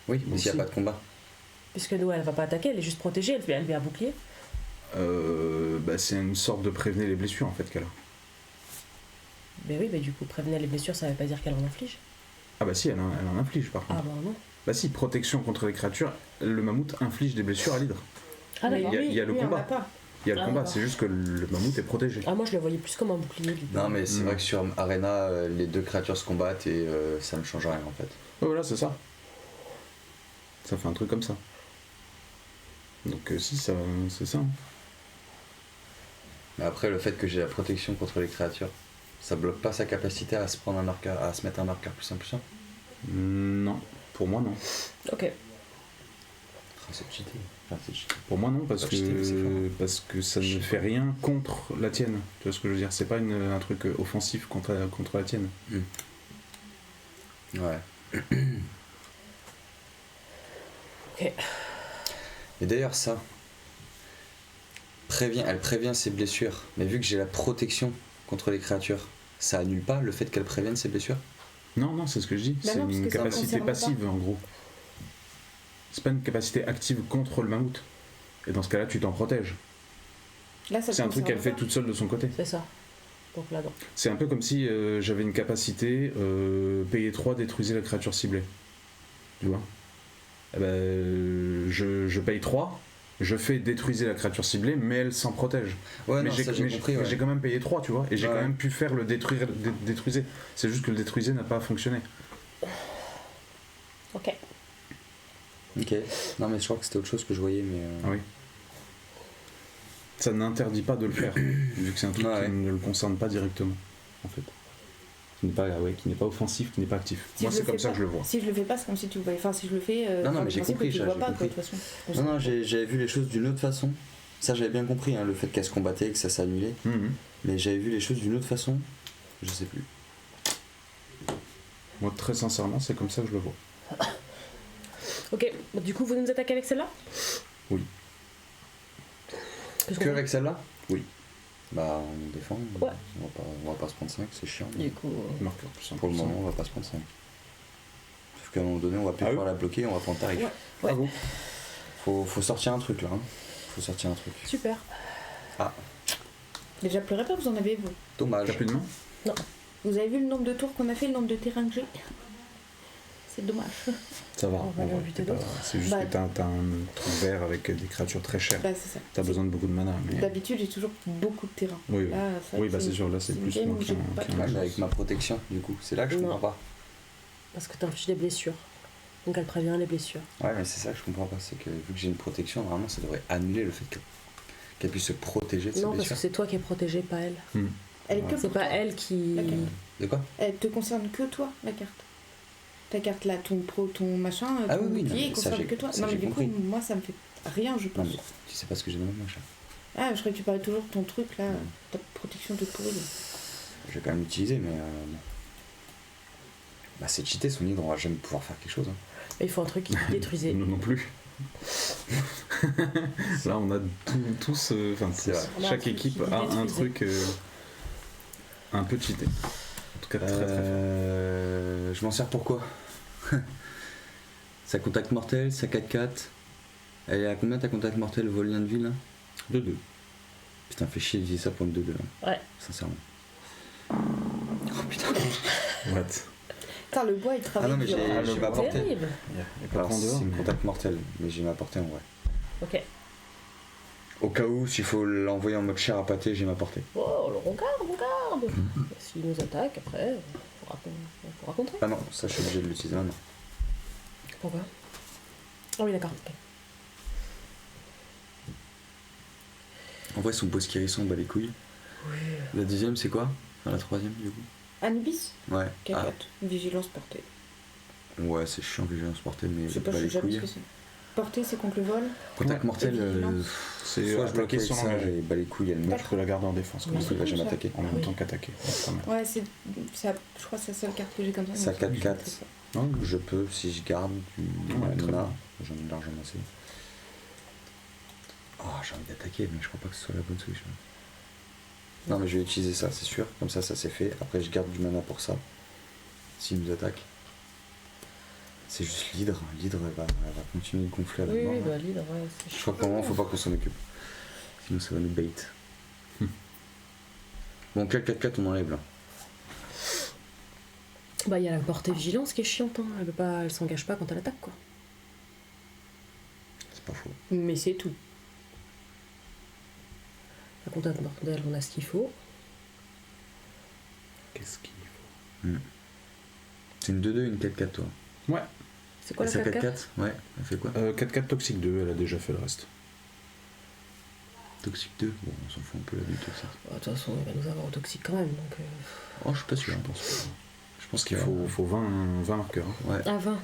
Oui, mais s'il y a Aussi. pas de combat. Puisque nous, elle va pas attaquer, elle est juste protégée, elle met un bouclier. C'est une sorte de prévenir les blessures en fait qu'elle a. Mais oui, mais du coup, prévenir les blessures, ça veut pas dire qu'elle en inflige. Ah bah si, elle en inflige par contre. Ah bah non. Bah si, protection contre les créatures, le mammouth inflige des blessures à l'hydre. Ah Mais d'accord. Il y a le lui, on combat. l'a pas. Il y a le Ah, combat, d'accord. c'est juste que le mammouth est protégé. Ah moi je le voyais plus comme un bouclier. du coup. Non mais c'est Mm. vrai que sur Arena, les deux créatures se combattent et ça ne change rien en fait. Ouais, voilà, c'est ça. Ça fait un truc comme ça. Donc si, ça, c'est ça. Mais après, le fait que j'ai la protection contre les créatures, ça bloque pas sa capacité à se prendre un marqueur, à se mettre un marqueur plus 1 plus 1. Non, pour moi non. Ok. Ah, c'est cheaté. Enfin, c'est cheaté. Pour moi non, parce Pas cheaté, mais c'est fort. que ça Je ne sais fait pas. rien contre la tienne. Tu vois ce que je veux dire? C'est pas un truc offensif contre la tienne. Ouais. Ok. Et d'ailleurs, ça, elle prévient ses blessures, mais vu que j'ai la protection contre les créatures, ça annule pas le fait qu'elle prévienne ses blessures? Non, non, c'est ce que je dis. Bah C'est non, parce une que ça capacité concerne pas. passive en gros. C'est pas une capacité active contre le mammouth. Et dans ce cas-là, tu t'en protèges. Là, ça C'est un te truc qu'elle fait concerne toute seule de son côté. C'est ça. Donc là non. C'est un peu comme si j'avais une capacité payer 3, détruisez la créature ciblée. Tu vois? Eh ben, je paye 3, je fais détruiser la créature ciblée, mais elle s'en protège. Ouais, mais non, j'ai ça j'ai mais compris. mais Ouais. j'ai quand même payé 3, tu vois, et j'ai Ouais. quand même pu faire le détruiser. C'est juste que le détruiser n'a pas fonctionné. Ok. Ok. Non, mais je crois que c'était autre chose que je voyais, mais. Ah oui. Ça n'interdit pas de le faire, vu que c'est un truc Ouais. qui ne le concerne pas directement, en fait. Qui n'est pas offensif, qui n'est pas actif. Si Moi, je c'est le comme fais ça pas. que je le vois. Si je le fais pas, c'est comme si tu le voyais. Enfin, si je le fais. Non, non, par mais le j'ai principe compris, que tu ça, le vois j'ai pas, compris. quoi, de toute façon. Non, non, j'avais vu les choses d'une autre façon. Ça, j'avais bien compris, hein, le fait qu'elle se combattait, que ça s'annulait. Mhm. Mais j'avais vu les choses d'une autre façon. Je sais plus. Moi, très sincèrement, c'est comme ça que je le vois. Ok. Bon, du coup, vous nous attaquez avec celle-là? Oui. Qu'est-ce Que qu'on avec celle-là? Oui. Bah, on défend. Ouais. On va pas se prendre 5, c'est chiant. fait? Du coup. Marqueur plus Pour le 1%. moment, on va pas se prendre 5. Sauf qu'à un moment donné, on va plus Ah oui. pouvoir la bloquer, on va prendre tarif. Ouais. Ah bon? Faut sortir un truc là. Hein. Faut sortir un truc. Super. Déjà, pleurez pas, vous en avez, vous. T'as Dommage. plus de main? Vous avez vu le nombre de tours qu'on a fait, le nombre de terrains que j'ai? C'est dommage. Ça va. On va en en vrai, buter t'es pas- d'autres. C'est juste Bah. que t'as un trou vert avec des créatures très chères. Bah, c'est ça. T'as besoin de beaucoup de mana. Mais... D'habitude, j'ai toujours beaucoup de terrains. Oui, oui. Là, ça, Oui, bah c'est sûr, là c'est une plus game moi où j'ai pas qu'un de Ouais, jeu. mais avec ma protection, du coup. C'est là que je Non. comprends pas. Parce que t'infliges des blessures. Donc elle prévient les blessures. Ouais, mais c'est ça que je comprends pas. C'est que vu que j'ai une protection, normalement, ça devrait annuler le fait qu'elle puisse se protéger de ses Non, parce que blessures. c'est toi qui es protégé, pas elle. Elle est que C'est pour pas toi. elle qui. La carte. De quoi? Elle te concerne que toi, la carte. Ta carte là, ton machin, Ah ton oui, oui, non, bouclier, mais il ça, concerne j'ai- que toi. ça, Non, mais j'ai du compris. coup, moi, ça me fait rien, je Non, pense. mais tu sais pas ce que j'ai dans ma machin. Ah, je croyais que tu parlais toujours de ton truc là, ta protection de pourri. Je vais quand même l'utiliser, mais. Bah, c'est cheaté son hydre, on va jamais pouvoir faire quelque chose. Hein. Mais il faut un truc qui détruisait. Non, non plus. Là, on a tous, enfin, C'est tous, vrai. On a un chaque truc équipe qui a un détruisait. truc un peu cheaté. En tout cas, très très fort. Je m'en sers pour quoi? Sa contact mortel, sa 4-4. Elle est à combien ta contact mortel, vol lien de vie là? 2-2. Putain, fait chier d'utiliser ça pour une 2-2 là. Ouais. Sincèrement. Oh putain. What? Putain, le bois il Ah travaille non, mais dur. j'ai ma portée. Terrible. Il y a pas Alors, de vent dehors. c'est mais- contact mortel, mais j'ai ma portée en vrai. Ok. Au cas où, s'il faut l'envoyer en mode chair à pâté, j'ai ma portée. Oh, le regarde. S'il nous attaque, après, on pourra contrer. Ah non, ça je suis obligé de l'utiliser maintenant. Pourquoi? Ah oui, d'accord. Ok. En vrai, son boss qui hérisson bat les couilles. Oui. La deuxième, c'est quoi? Enfin, la troisième, du coup. Anubis, Ouais. K4, Ah, vigilance portée. ouais, c'est chiant, vigilance portée, mais Je sais pas, bat je les sais jamais ce couilles. que c'est. Portée, c'est contre le vol. Contact Ouais. mortel, Et vigilance. C'est soit je bloque bloqué avec sur ça l'engagé. et bat les couilles, elle Moi, meurt. je peux la garder en défense. Oui, Comme Donc ça. il va jamais ça. m'attaquer. En même Oui. temps qu'attaquer. Ouais, pas mal. Ouais, je crois que c'est la seule carte que j'ai comme ça. Ça mais 4-4. c'est ça. Non, Je peux, si je garde du Ouais, très mana, bien. j'en ai largement assez. Oh, j'ai envie d'attaquer, mais je crois pas que ce soit la bonne solution. Non, mais je vais utiliser ça, c'est sûr. Comme ça, ça c'est fait. Après, je garde du mana pour ça. S'il nous attaque. C'est juste l'hydre. L'hydre, elle va continuer de gonfler à la Oui, mort. oui, là. bah l'hydre, ouais, c'est Je crois que pour le moment, faut pas qu'on s'en occupe. Sinon, ça va nous bait. Bon, 4-4-4, on enlève là. Bah, il y a la portée vigilance qui est chiante, hein. Elle s'engage pas quand elle attaque, quoi. C'est pas faux. Mais c'est tout. La contact mortel, on a ce qu'il faut. Qu'est-ce qu'il faut? C'est une 2-2 et une 4-4, toi. Ouais. C'est quoi Et la ça 4-4? 4-4? Ouais, elle fait quoi? 4-4 toxique 2, elle a déjà fait le reste. Toxic 2? Bon, on s'en fout un peu la vie toxique. Bah, de toute façon, il va nous avoir au toxique quand même, donc... Oh, je suis pas sûr. Je pense pas. Je pense Il faut 20 marqueurs. hein. Ouais. À 20.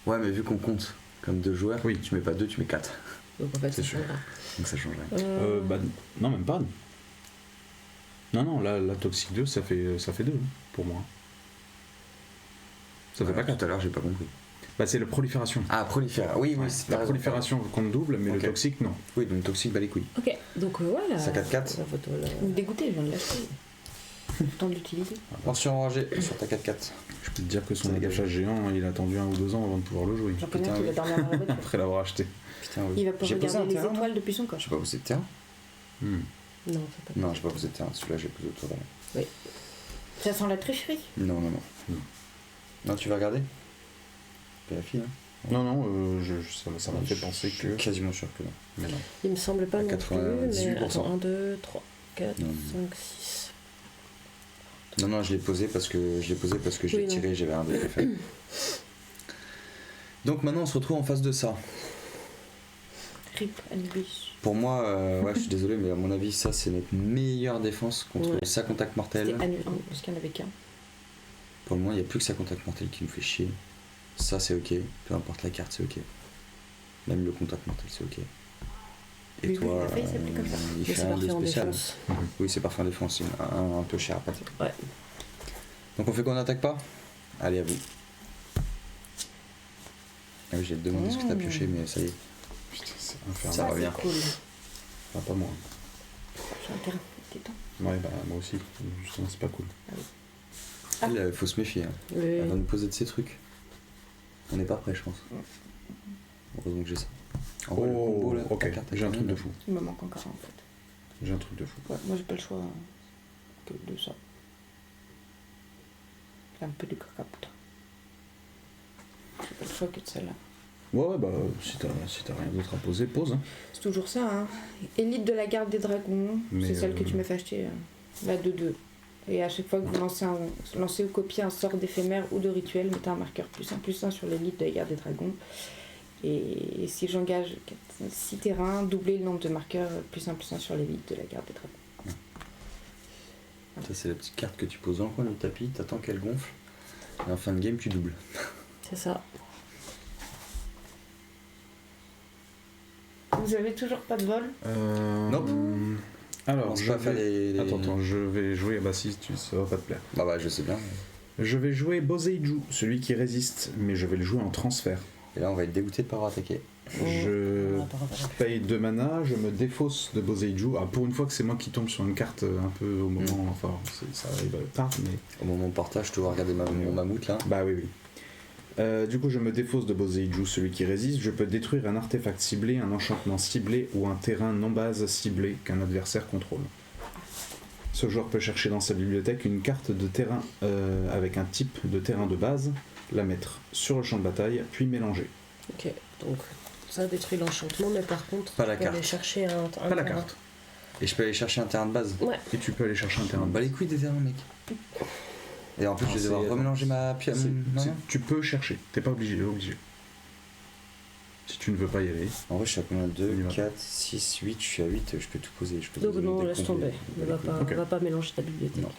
Ouais, mais vu qu'on compte comme 2 joueurs, Oui. tu mets pas 2, tu mets 4. Donc en fait, C'est ça sûr. changera. Donc ça change rien. Bah, non, même pas. Non, là, la toxique 2, ça fait 2 pour moi. Ça fait pas 4. Tout à l'heure, j'ai pas compris. Bah, c'est la prolifération. Ah, prolifère. Oui, oui, Ouais, c'est la prolifération compte double, mais Ok. le toxique, non. Oui, donc toxique, bat les couilles. Ok, donc voilà. Ça 4-4. La photo, là. Vous me dégoûtez, je viens de l'acheter. J'ai le temps de l'utiliser. Mention enragée sur ta 4-4. Je peux te dire que son Ça dégage. achat géant, il a attendu 1 ou 2 ans avant de pouvoir le jouer. J'en connais Putain, un qui oui. va dormir dans la voiture. Après l'avoir acheté. Putain, oui. Il va pouvoir J'ai posé un regarder les terrain, moi étoiles depuis son Je coche. sais pas posé de terrain. Hmm. Non, c'est pas Non, j'ai pas posé de terrain. Celui-là, j'ai posé autour d'elle. Ça sent la tricherie. Non, non, non. Non. Non, tu vas regarder? Vérifie, hein. Non, ça m'a fait penser Je suis que. quasiment sûr que non. Mais non. Il me semble pas À non plus, mais 98%. attends, 1, 2, 3, 4, Non, 5, 6. Non, non, je l'ai posé parce que je Oui, l'ai non. tiré, j'avais un dé fait. Donc maintenant, on se retrouve en face de ça. Rip Anubis. Pour moi, ouais, je suis désolé, mais à mon avis, ça, c'est notre meilleure défense contre Ouais. sa contact mortel. C'était Anu 1, parce qu'il n'y en avait qu'un. Pour le moment, il n'y a plus que sa contact mortel qui nous fait chier. Ça, c'est ok. Peu importe la carte, c'est ok. Même le contact mortel, c'est ok. Et Oui, toi, oui, la feuille s'appelait comme ça. il Mais fait c'est un dé parfait en spécial. défense. Oui, c'est parfait en défense, un peu cher à pâté. Ouais. Donc on fait qu'on n'attaque pas? Allez, à vous. Ah oui, j'ai demandé ce que t'as pioché, mais ça y est. Putain, c'est Ça infernal. revient. C'est cool. Enfin, pas moi. J'ai un terrain. T'es temps. Ouais, bah, moi aussi. Justement, c'est pas cool. Ah. Elle, faut se méfier. Hein. Oui. Elle va nous poser de ces trucs. On n'est pas prêt, je pense. Heureusement que j'ai ça. En vrai, le combo, là, ok. ta carte, elle J'ai un truc termine. de fou. Il me manque encore un en fait. J'ai un truc de fou. Ouais, moi j'ai pas le choix que de ça. C'est un peu du cacapote. J'ai pas le choix que de celle-là. Ouais, bah, si t'as rien d'autre à poser, pose. Hein. C'est toujours ça, hein. Élite de la garde des dragons, Mais, c'est celle que tu m'as fait acheter, la 2-2. Et à chaque fois que vous lancez ou copiez un sort d'éphémère ou de rituel, mettez un marqueur +1/+1 sur l'élite de la garde des dragons. Et si j'engage 6 terrains, doublez le nombre de marqueurs +1/+1 sur l'élite de la garde des dragons. Ça, c'est la petite carte que tu poses dans le coin du tapis, t'attends qu'elle gonfle. Et en fin de game, tu doubles. C'est ça. Vous avez toujours pas de vol? Nope. Alors, Pense je pas à faire vais... les- Attends, je vais jouer... Ah bah si, ça va pas te plaire. Bah, je sais bien. Je vais jouer Boseiju, celui qui résiste, mais je vais le jouer en transfert. Et là, on va être dégoûté de pas avoir attaqué. Je Attends. paye 2 mana, je me défausse de Boseiju. Ah, pour une fois que c'est moi qui tombe sur une carte un peu au moment... Enfin, ça arrive tard, mais... Au moment de partage, tu vas regarder mon mammouth là. Bah oui. Du coup, je me défausse de Boseiju, celui qui résiste. Je peux détruire un artefact ciblé, un enchantement ciblé ou un terrain non base ciblé qu'un adversaire contrôle. Ce joueur peut chercher dans sa bibliothèque une carte de terrain avec un type de terrain de base, la mettre sur le champ de bataille, puis mélanger. Ok, donc ça détruit l'enchantement, mais par contre, Pas la tu peux carte. aller chercher un Pas la terrain. carte. Et je peux aller chercher un terrain de base. Ouais, Et tu peux aller chercher un terrain de Bah base. les couilles des terrains, mec. Et en plus, Alors, je vais devoir c'est- remélanger ma pierre. C'est- tu peux chercher, t'es pas obligé. Si tu ne veux pas y aller. En vrai, je suis à combien? On y 2, va. 4, 6, 8. Je suis à 8. Je peux tout poser. Je peux donc poser non, des laisse comptes, tomber. des- Ne des va couilles. pas, Ok. va pas mélanger ta bibliothèque. Non.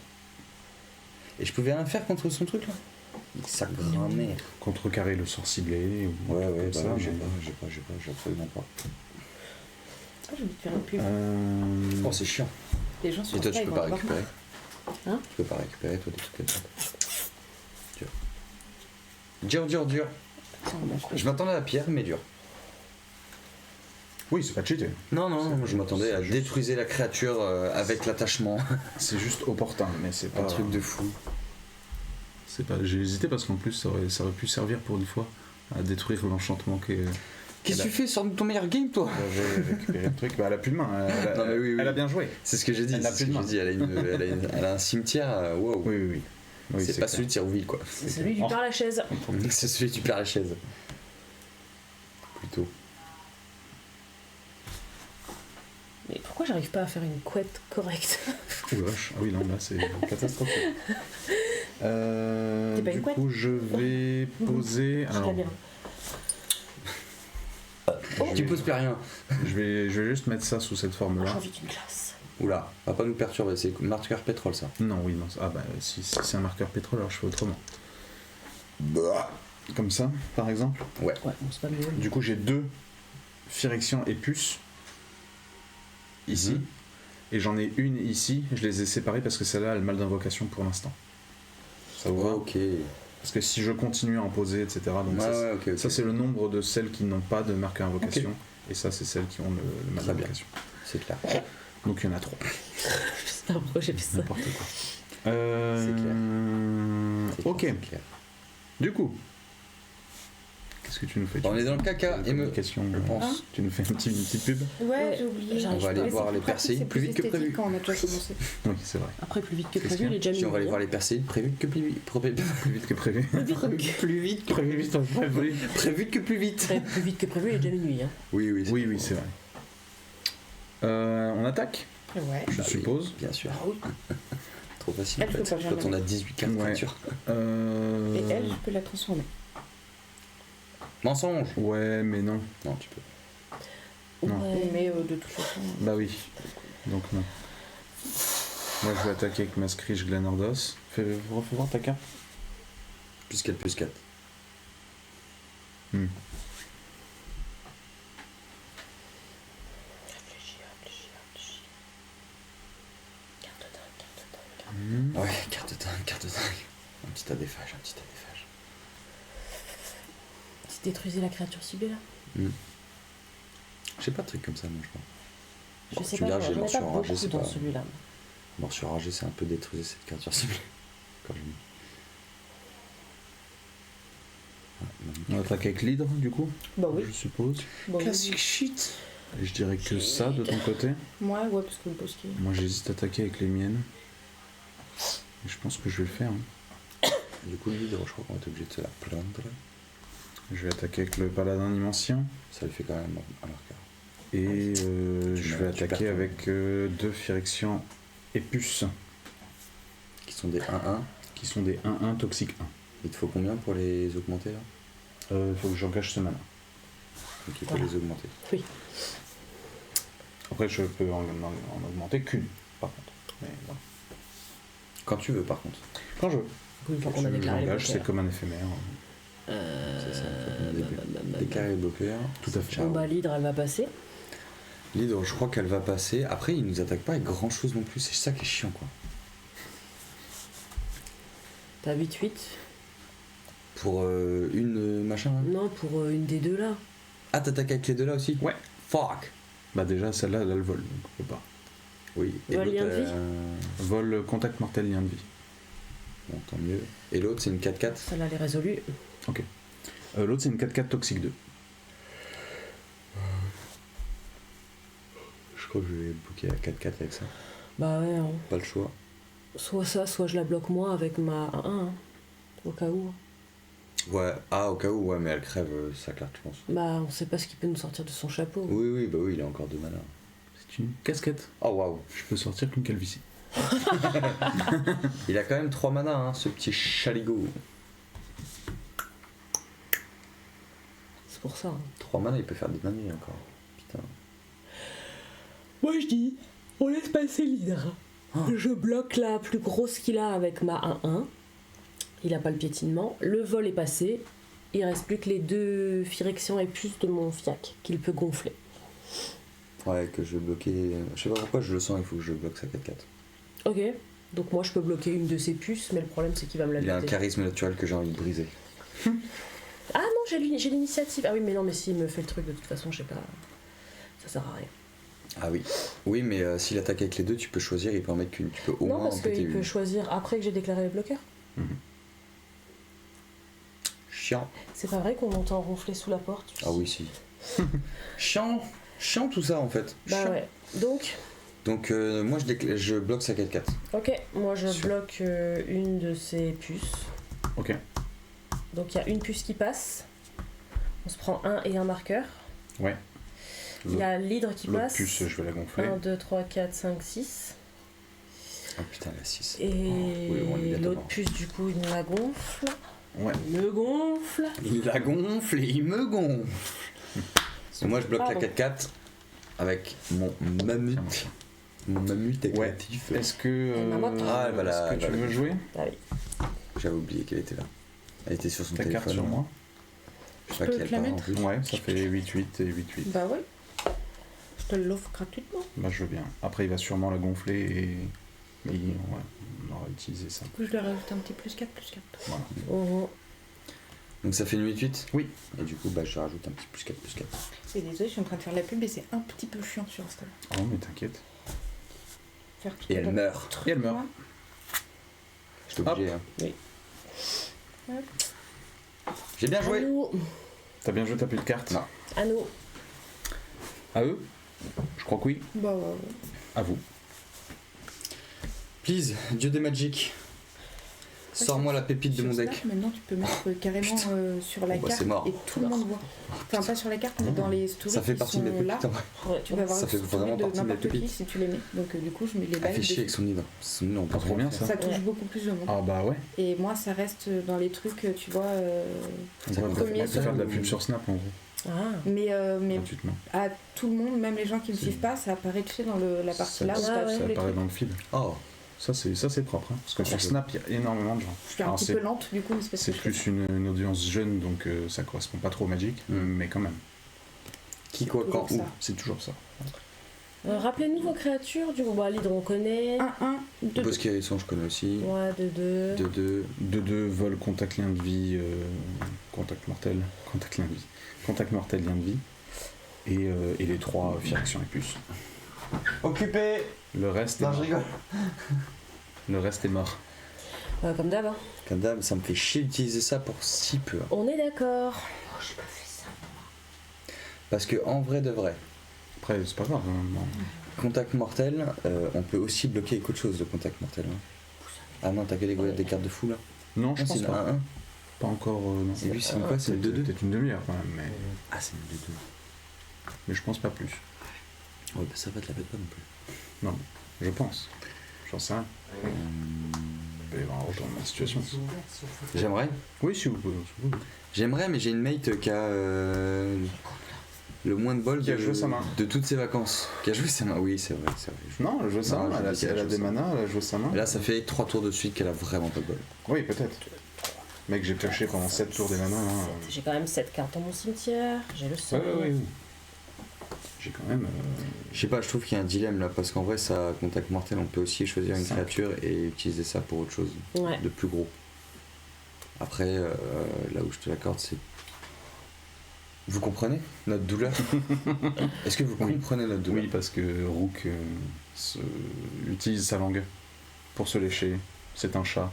Et je pouvais rien faire contre son truc là? Sa grand-mère. Contrecarrer le sort ciblé. Ou Ouais, comme bah ça, j'ai mais- pas, j'ai absolument pas. Ah, j'ai envie de faire une pub. Oh, c'est chiant. Les gens sur Et toi, Insta, tu ils peux vont pas avoir récupérer. Hein? Tu peux pas récupérer, toi, des trucs comme ça. Dur. marre. Attends, bon, quoi. Je m'attendais à la pierre, mais dur. Oui, c'est pas cheaté. Non, je m'attendais à c'est juste- détruire la créature avec l'attachement. C'est juste opportun, mais c'est pas Un truc de fou. C'est pas. J'ai hésité parce qu'en plus ça aurait pu servir pour une fois à détruire l'enchantement que Qu'est-ce que Elle tu fais? Sors de ton meilleur game, toi! j'avais récupéré le truc. Bah, elle a plus de main. Non, mais oui. Elle a bien joué. C'est ce que j'ai dit. Elle n'a c'est plus ce de que j'ai main. dit. Elle a un cimetière. Waouh! Oui. Oui, c'est pas clair. celui de Tirouville, quoi. C'est celui du Oh. par la chaise. C'est celui du Père Lachaise. Plutôt. Mais pourquoi j'arrive pas à faire une couette correcte? Ouh, vache. Ah oui, non, là c'est catastrophique. T'es pas une Du couette coup, je vais poser. Je Alors, l'aime bien. Tu poses plus rien. je vais juste mettre ça sous cette J'ai forme-là. envie d'une glace. Oula, va pas nous perturber. C'est marqueur pétrole, ça. Non, oui, non. Ah bah, si c'est un marqueur pétrole, alors je fais autrement. Comme ça, par exemple. Ouais, bon, c'est pas mieux. Du coup, j'ai 2 Phyrexian et puce ici. Mhm. Et j'en ai une ici. Je les ai séparées parce que celle-là a le mal d'invocation pour l'instant. Ça vous va? Ok. Parce que si je continue à en poser, etc. Donc ça, ok. ça, c'est le nombre de celles qui n'ont pas de marqueur invocation. Et ça, c'est celles qui ont le mal Très bien. d'invocation. C'est clair. Donc il y en a 3. Je sais pas pourquoi j'ai fait ça. N'importe quoi. C'est Ok. clair, c'est clair. Du coup, qu'est-ce que tu nous fais? On est dans le caca, et émeu. question, je pense. Hein tu nous fais une petite pub? Ouais, j'ai oublié. j'arrive On va aller Mais voir c'est les plus pratique, perséides c'est plus vite que esthétique prévu. quand on a déjà commencé. Oui, c'est vrai. Après, plus vite que Qu'est-ce prévu, il est déjà Si on va aller minuit. voir les perséides, prévu que plus vite. Plus vite que prévu. Plus vite que Prévu vite, prévu. prévu que plus vite. Plus vite que prévu, il est déjà minuit. Hein. Oui, Oui, c'est vrai. On attaque, Ouais. je Bah oui. suppose. Bien sûr. Ah oui. Trop facile en Elle peut fait. pas jamais. Quand on a 18 cartes Ouais. créatures. Et elle, je peux la transformer. Mensonge. Ouais, mais non. Non, tu peux. Non. Ouais. Mais de toute façon. Bah oui. Donc non. Moi, je vais attaquer avec ma Scriche Glenordos. Fais voir ta carte. Plus 4, plus 4. Réfléchis. Carte dingue. Ouais, carte dingue. Un petit adéphage. Tu détruisais la créature ciblée là? J'ai pas de truc comme ça, moi, je crois. Je Bon, sais tu me pas, diras, j'ai j'en ai pas morsure enragée, beaucoup c'est dans pas. celui-là. Morsure enragée, c'est un peu détruire cette créature ciblée. Quand je dis. On attaque avec l'hydre, du coup, Bah oui. je suppose. Bah oui. Classic shit. Et je dirais que ça de ton côté. Moi, ouais, parce que le post Moi, j'hésite à attaquer avec les miennes. Et je pense que je vais le faire. Hein. Du coup, l'hydre, je crois qu'on est obligé de se la plaindre. Je vais attaquer avec le paladin immensian. Ça lui fait quand même un marqueur. Et je vais tu attaquer perds ton- avec 2 Phyrexian et puce, Qui sont des 1-1. qui sont des 1-1 toxiques 1. Il te faut combien pour les augmenter là? Faut que j'engage ce mana. Donc il faut Voilà. les augmenter. Oui. Après, je peux en augmenter qu'une, par contre. Mais voilà. Quand tu veux, par contre. Quand je veux. Une fois qu'on a déclaré les J'engage, c'est bloqueurs. comme un éphémère. C'est ça, faut qu'on débute. Bah, Déclarer les bloqueurs. Tout à fait. Ciao. Bon bah l'hydre elle va passer. L'hydre, je crois qu'elle va passer. Après, il nous attaque pas avec grand chose non plus. C'est ça qui est chiant, quoi. T'as 8-8. Pour une machin là. Non, pour une des deux là. Ah, t'attaques avec les deux là aussi? Ouais. Fuck. Bah déjà, celle-là, elle a le vol, donc on peut pas. Oui. Vol, l'autre, lien de vie Vol, contact mortel, lien de vie. Bon, tant mieux. Et l'autre, c'est une 4-4. Celle-là elle est résolue. L'autre, c'est une 4-4 toxique 2. Je crois que je vais booker à 4-4 avec ça. Bah ouais, hein. Pas le choix. Soit ça, soit je la bloque moi avec ma 1-1, hein, au cas où. Ouais, au cas où, ouais, mais elle crève sa carte, je pense. Bah on sait pas ce qu'il peut nous sortir de son chapeau. Oui, bah oui, il a encore 2 mana. C'est une casquette. Oh waouh. Je peux sortir qu'une calvitie. Il a quand même 3 mana, hein, ce petit chaligo. C'est pour ça. Hein. 3 mana, il peut faire des dingueries encore. Putain. Moi je dis, on laisse passer l'hydre. Oh. Je bloque la plus grosse qu'il a avec ma 1-1. Il a pas le piétinement. Le vol est passé. Il reste plus que les 2 Phyrexians et plus de mon fiac qu'il peut gonfler. Ouais, que je vais bloquer. Je sais pas pourquoi je le sens, il faut que je bloque sa 4-4. Ok. Donc moi je peux bloquer une de ses puces, mais le problème c'est qu'il va me la Il a un buter. charisme naturel que j'ai envie de briser. Ah non, j'ai l'initiative. Ah oui, mais non, mais s'il me fait le truc, de toute façon, je sais pas. Ça sert à rien. Ah oui. Oui, mais s'il attaque avec les 2, tu peux choisir, il peut en mettre qu'une. Tu peux au non, moins en parce péter qu'il peut une. choisir après que j'ai déclaré les bloqueurs. Chiant. C'est pas vrai qu'on entend ronfler sous la porte. Tu sais. Ah oui, si. Chiant tout ça en fait. Bah Chiant. ouais. Donc, Moi je bloque sa 4-4. ok, moi je Sûr. bloque une de ces puces. Ok. Donc il y a une puce qui passe. On se prend un et un marqueur. Ouais. Il y a l'hydre qui L'autre passe. puce, je vais la gonfler. 1, 2, 3, 4, 5, 6. Oh putain, la 6. Et oui, on est bientôt l'autre mort. puce, du coup, il me la gonfle. Ouais. Il me gonfle. Il la gonfle et il me gonfle. Donc moi je bloque Pardon. la 4-4 avec mon mammut. Mon mammut Ouais. créatif. Est-ce que, ma moto. Ah, elle va est-ce la- que elle tu va la veux jouer Ah oui. J'avais oublié qu'elle était là. Elle était sur son ta téléphone. carte sur moi? Je sais pas Je peux qui elle te la parle en mettre plus. Ouais, ça fait 8-8 et 8-8. Bah ouais. Je te l'offre gratuitement. Bah je veux bien. Après il va sûrement la gonfler et... Mais ouais, on aura utilisé ça. Du coup, je lui rajoute un petit plus 4, plus 4. Voilà. Mhm. Donc ça fait une 8-8. Oui. Et du coup bah je rajoute un petit plus 4 plus 4. Et désolé, je suis en train de faire la pub et c'est un petit peu chiant sur Instagram. Oh mais t'inquiète. Faire tout Et elle le meurt. truc, Et elle meurt. là. J'étais obligé. Hein. Oui. J'ai bien À joué. nous. T'as bien joué, t'as plus de cartes? Non. À nous. À eux? Je crois que oui. Bah ouais. À vous. Please, dieu des magic. Sors-moi la pépite de Sur mon Snap, deck. maintenant, tu peux mettre carrément sur la Bon, bah, carte c'est mort. et tout le monde voit. Enfin, pas sur la carte, mais dans les stories Ça fait qui partie de sont mes là. pépites. En vrai. Ouais, Tu vas avoir Ça une fait story vraiment de partie de mes n'importe qui pépites. si tu les mets. Donc du coup, je mets les Elle lives fait chier dessus. avec son livre. Son livre, on peut Ah, trop rien bien, faire. ça. Ça touche Ouais. beaucoup plus de monde. Ah bah ouais. Et moi, ça reste dans les trucs, tu vois. Ça On peut va premier faire de la sur- pub sur Snap en gros. Ah. Mais Gratuitement. à tout le monde, même les gens qui ne me C'est- suivent pas, ça apparaît tu sais, dans la partie là où Ah t'as ouais. tous Ça les apparaît trucs. dans le feed. Oh, Ça c'est propre. Hein. Parce que sur Snap, il y a énormément de gens. Je suis un Alors, petit c'est- peu lente du coup, mais c'est parce C'est que je fais plus une audience jeune, donc ça correspond pas trop au Magic, mais quand même. qui quoi quand toujours où ça. C'est toujours ça. Rappelez-nous vos créatures. Du coup, bah, l'hydre, on connaît. 1, 2, Parce qu'il y a je connais aussi. Ouais, 2-2. 2-2. 2-2, vol, contact, lien de vie, contact mortel, contact, lien de vie. Contact mortel, lien de vie. Et les 3 Phyrexians et puces. Occupé. Le reste est Non, je mort. rigole. Le reste est mort. Comme d'hab. Hein. Comme d'hab, ça me fait chier d'utiliser ça pour si peu. hein. On est d'accord. Parce que en vrai de vrai, Après, c'est pas grave. Hein, non. contact mortel, on peut aussi bloquer avec autre chose de contact mortel. hein. Ah non, t'as que des cartes de fou là. Non, je Ah, pense c'est pas. le 1-1. Pas encore. Non. Et lui, c'est quoi? C'est le 2-2. Peut-être une demi-heure quand même, mais, Ah, c'est le 2-2. mais je pense pas plus. Ouais, bah ça va, te la pète pas non plus. Non, je pense. J'en sais rien. Il peut y avoir un retournement de situation. J'aimerais. Oui, si vous pouvez. J'aimerais, mais j'ai une mate qui a le moins de bol Qui a joué sa main. de toutes ses vacances. Qui a joué sa main, oui, c'est vrai. Non, elle joue sa Non, main, je dis qu'elle elle a joue des sa manas, elle a joué sa main. Et là, ça fait 3 tours de suite qu'elle a vraiment pas de bol. Oui, peut-être. Mec, j'ai pioché pendant 7 tours des manas. Hein. J'ai quand même 7 cartes dans mon cimetière. J'ai le Ouais, sol. ouais, ouais. J'ai quand même. Je sais pas, je trouve qu'il y a un dilemme là, parce qu'en vrai, ça, contact mortel, on peut aussi choisir une 5. créature et utiliser ça pour autre chose Ouais. de plus gros. Après, là où je te l'accorde, c'est. Vous comprenez notre douleur? Est-ce que vous Oui. comprenez notre douleur? Oui, parce que Rook utilise sa langue pour se lécher. C'est un chat.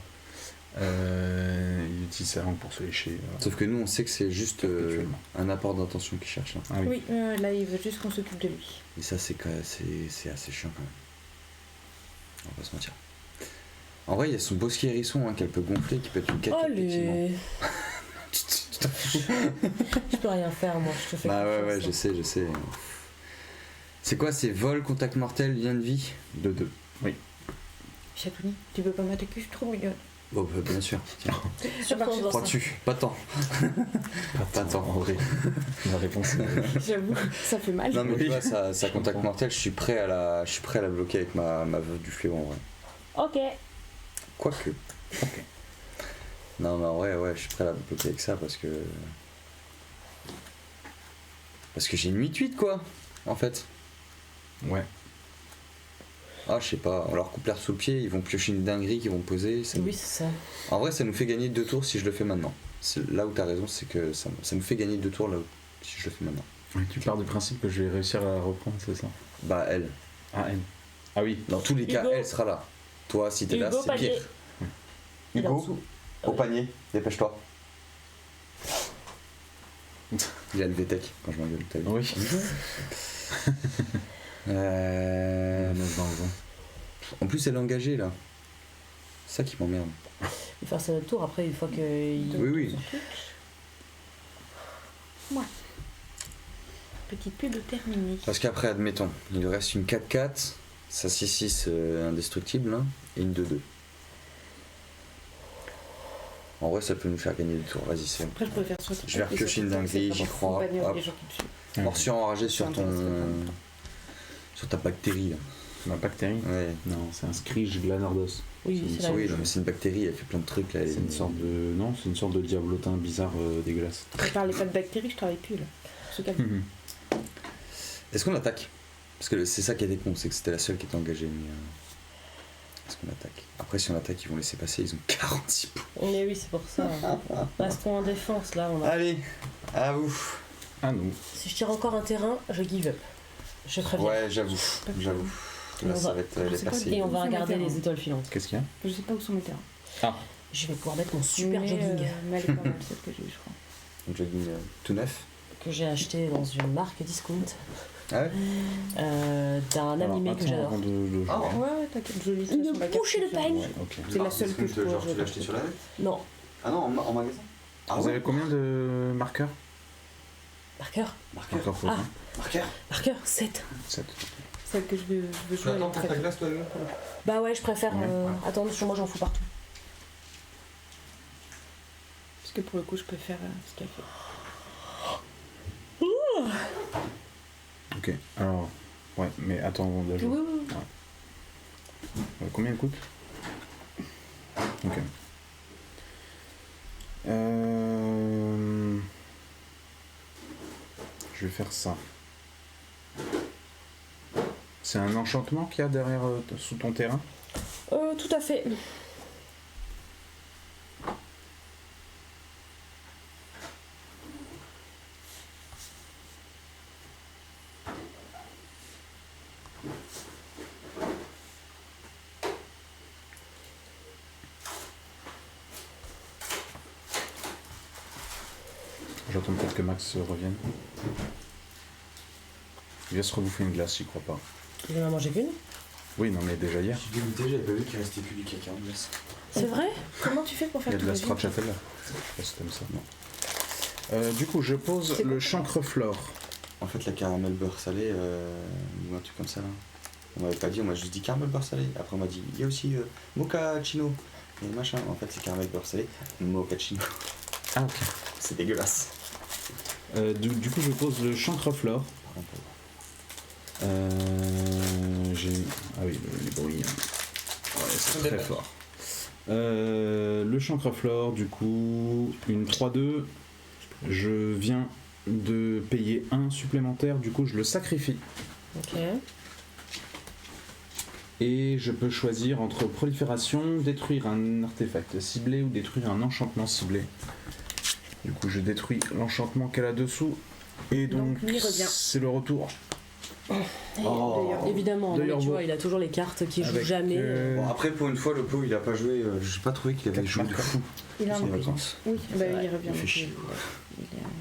Il utilise sa langue pour se lécher. voilà. Sauf que nous, on sait que c'est juste Perpétuellement. un apport d'intention qu'il cherche là. Ah oui. Oui, là il veut juste qu'on s'occupe de lui. Et ça, c'est assez chiant quand même. se mentir. En vrai, il y a son bosquet hérisson qu'elle peut gonfler, qui peut être une 4 effectivement. Allez. Je peux rien faire, moi. Je te fais Bah confiance, ouais, hein. je sais. C'est quoi, c'est vol, contact mortel, lien de vie 2-2. Oui. Chatouni, tu peux pas m'attaquer, je suis trop mignonne. Oh bah, bien sûr. Tiens, Surtout dans crois ça. dessus. Pas tant. Pas tant. En vrai. La réponse est... J'avoue, ça fait mal. Non mais Oui. tu vois, ça contact comprends. mortel, je suis prêt à la bloquer avec ma veuve du fléau en vrai. Ok. Quoique. Ok. Non mais en vrai, ouais, je suis prêt à la bloquer avec ça parce que j'ai une 8-8 quoi, en fait. Ouais. Ah, je sais pas, on leur coupe l'air sous le pied, ils vont piocher une dinguerie qu'ils vont poser. Oui, c'est ça. En vrai, ça nous fait gagner 2 tours si je le fais maintenant. C'est là où t'as raison, c'est que ça nous fait gagner 2 tours là où, si je le fais maintenant. Oui, tu pars du principe que je vais réussir à la reprendre, c'est ça? Bah, elle. Ah, elle. Ah oui. Dans tous les cas, Hugo. elle sera là. Toi, si t'es là, Hugo c'est Panier. pire. Il est en Hugo, dessous. au panier, dépêche-toi. Il a le VTech quand je m'engueule, t'as vu? Oui. Euh... 9 dans le vent. En plus, elle est engagée là. C'est ça qui m'emmerde. Il fait notre tour après, une fois que. Oui. Petite pub terminée. Parce qu'après, admettons, il lui reste une 4-4, ça 6-6 indestructible, hein, et une 2-2. En vrai, ça peut nous faire gagner des tours. Vas-y, c'est bon. Après, je peux faire soit. Je vais repiocher une dinguerie, j'y crois. Hop. Morsure enragée sur sur ta bactérie là. Ma bactérie? Ouais. Non, c'est un Scrige Glanardos. Oui, c'est la Oui, même non, mais chose. c'est une bactérie, elle fait plein de trucs là. C'est une sorte de... Non, c'est une sorte de diablotin bizarre dégueulasse. Je parlais pas de bactéries, je travaille plus là. Se calme. Est-ce qu'on attaque? Parce que c'est ça qui était con, c'est que c'était la seule qui était engagée. Mais est-ce qu'on attaque? Après, si on attaque, ils vont laisser passer, ils ont 46 points. Mais oui, c'est pour ça. Restons en défense là. On a... Allez, à vous. Ah nous. Si je tire encore un terrain, je give up. Je préviens. Ouais, j'avoue. Là, ça va être Je les sais pas, passer. Et on va Où sont regarder mes terrains les étoiles filantes. Qu'est-ce qu'il y a? Je sais pas où sont mes terrains. Je vais pouvoir mettre mon super jogging Mais elle est pas mal celle que j'ai eu, je crois. Un jogging tout neuf. que j'ai acheté dans une marque discount Ah ouais? d'un animé que j'adore. Avant de jouer. Ah, Ouais, t'inquiète, je lis ça Une sur la bouchée de carte. paille. Ouais, ok. C'est la seule que je pourrais jouer. sur la net? Non, Ah non, en magasin? Ah Vous avez combien de marqueurs? marqueur. Marqueur. Encore faut Ah. Marqueur. Marqueur 7. 7. Celle que je veux jouer. elle est très bien. glace, toi, Bah ouais, je préfère. Ouais. Attends, sur moi j'en fous partout. Parce que pour le coup, je préfère ce qu'elle fait. Ok, alors... Ouais, mais attends avant de la jouer. Oui. Combien elle coûte? Ok. Je vais faire ça. C'est un enchantement qu'il y a derrière sous ton terrain? Tout à fait. J'attends peut-être que Max revienne. Il va se rebouffer une glace, j'y crois pas. Il en a mangé qu'une. Oui, non mais déjà hier. J'ai dégoûté, j'avais pas vu qu'il restait plus du caca en glace. C'est vrai? Comment tu fais pour Il y faire a de tout la le jus stracciatella. Je sais pas si t'aimes ça. Non. Du coup, je pose C'est le quoi chancreflore. En fait, la caramel beurre salé, ou un truc comme ça là. On m'avait pas dit, on m'a juste dit caramel beurre salé. Après, on m'a dit, il y a aussi mochaccino. Et machin, en fait, c'est caramel beurre salé, mochaccino. Ah ok. C'est dégueulasse. Du coup, je pose le chancreflore. J'ai... Ah oui, les bruits. Ouais, c'est très fort. Le chancreflore, du coup, une 3-2. Je viens de payer 1 supplémentaire, du coup, je le sacrifie. Ok. Et je peux choisir entre prolifération, détruire un artefact ciblé ou détruire un enchantement ciblé. Du coup, je détruis l'enchantement qu'elle a dessous. Et donc, Donc, lui revient. c'est le retour. D'ailleurs, Évidemment, non, mais D'ailleurs, tu bon. vois, il a toujours les cartes qui jouent Avec, jamais. Bon, après, pour une fois, le pot, il a pas joué. J'ai pas trouvé qu'il avait 4 joué de marqueurs. fou. il a un Sans peu. vacances. Oui, bah, vrai. il revient. Il fait donc, chier.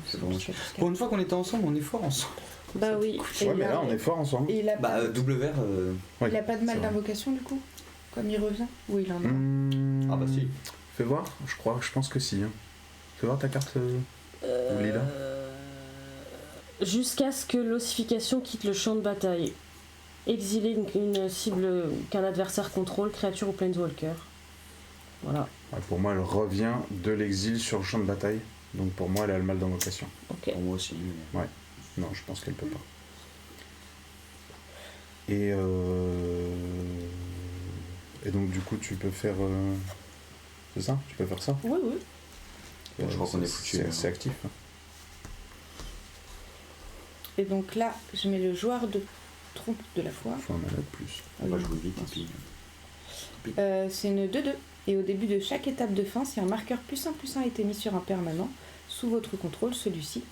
c'est vraiment bon. Pour une fois qu'on était ensemble, on est fort ensemble. Bah oui. Ouais, mais là, on est fort ensemble. Et il a Bah, double vert. Ouais, il a pas de mal c'est vrai. d'invocation du coup Comme il revient. Ou il en a. Ah bah si. Fais voir, je pense que si. Hein. Fais voir ta carte Lila. Jusqu'à ce que l'ossification quitte le champ de bataille. Exiler une cible qu'un adversaire contrôle, créature ou planeswalker. Voilà. Ouais, pour moi, elle revient de l'exil sur le champ de bataille. Donc pour moi, elle a le mal d'invocation. Ok. Pour moi aussi. Mais... Non, je pense qu'elle peut pas. Et donc du coup, tu peux faire... C'est ça? Tu peux faire ça? Oui, oui. Je crois qu'on est foutu. C'est actif. Hein. Et donc là, je mets le joueur de trompe de la foi. Faut un mana de plus. On va jouer vite. C'est une 2-2. Et au début de chaque étape de fin, si un marqueur +1/+1 a été mis sur un permanent, sous votre contrôle, celui-ci,